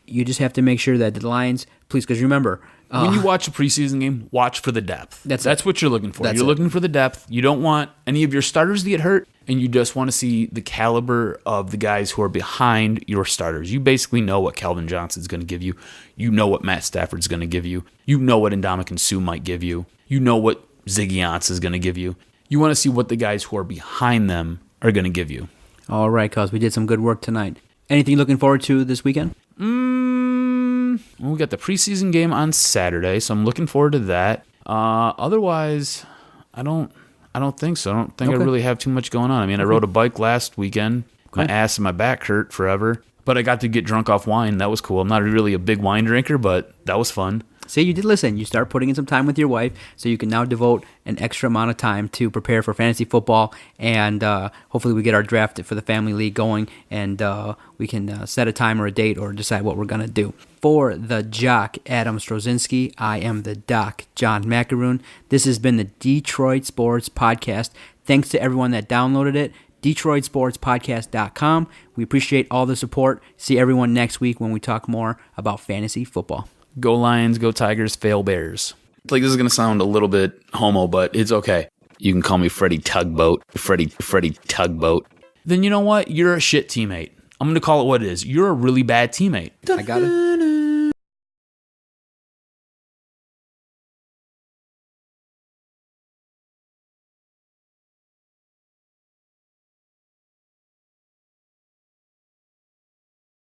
you just have to make sure that the Lions, please, because remember, when you watch a preseason game, watch for the depth. That's what you're looking for. You're looking for the depth. You don't want any of your starters to get hurt, and you just want to see the caliber of the guys who are behind your starters. You basically know what Calvin Johnson's going to give you. You know what Matt Stafford's going to give you. You know what Ndamukong Suh might give you. You know what Ziggy Ansah is going to give you. You want to see what the guys who are behind them are going to give you. All right, cuz we did some good work tonight. Anything you're looking forward to this weekend? Well, we got the preseason game on Saturday, so I'm looking forward to that. Otherwise, I don't think so. I don't think I really have too much going on. I mean, I rode a bike last weekend. My ass and my back hurt forever, but I got to get drunk off wine. That was cool. I'm not really a big wine drinker, but that was fun. See, you did listen. You start putting in some time with your wife, so you can now devote an extra amount of time to prepare for fantasy football, and hopefully we get our draft for the family league going, and we can set a time or a date or decide what we're going to do. For the Jock, Adam Strozinski, I am the Doc, John Macaroon. This has been the Detroit Sports Podcast. Thanks to everyone that downloaded it. DetroitSportsPodcast.com. We appreciate all the support. See everyone next week when we talk more about fantasy football. Go Lions, go Tigers, fail Bears. Like, this is going to sound a little bit homo, but it's okay. You can call me Freddie Tugboat. Freddie Tugboat. Then you know what? You're a shit teammate. I'm going to call it what it is. You're a really bad teammate. I got it.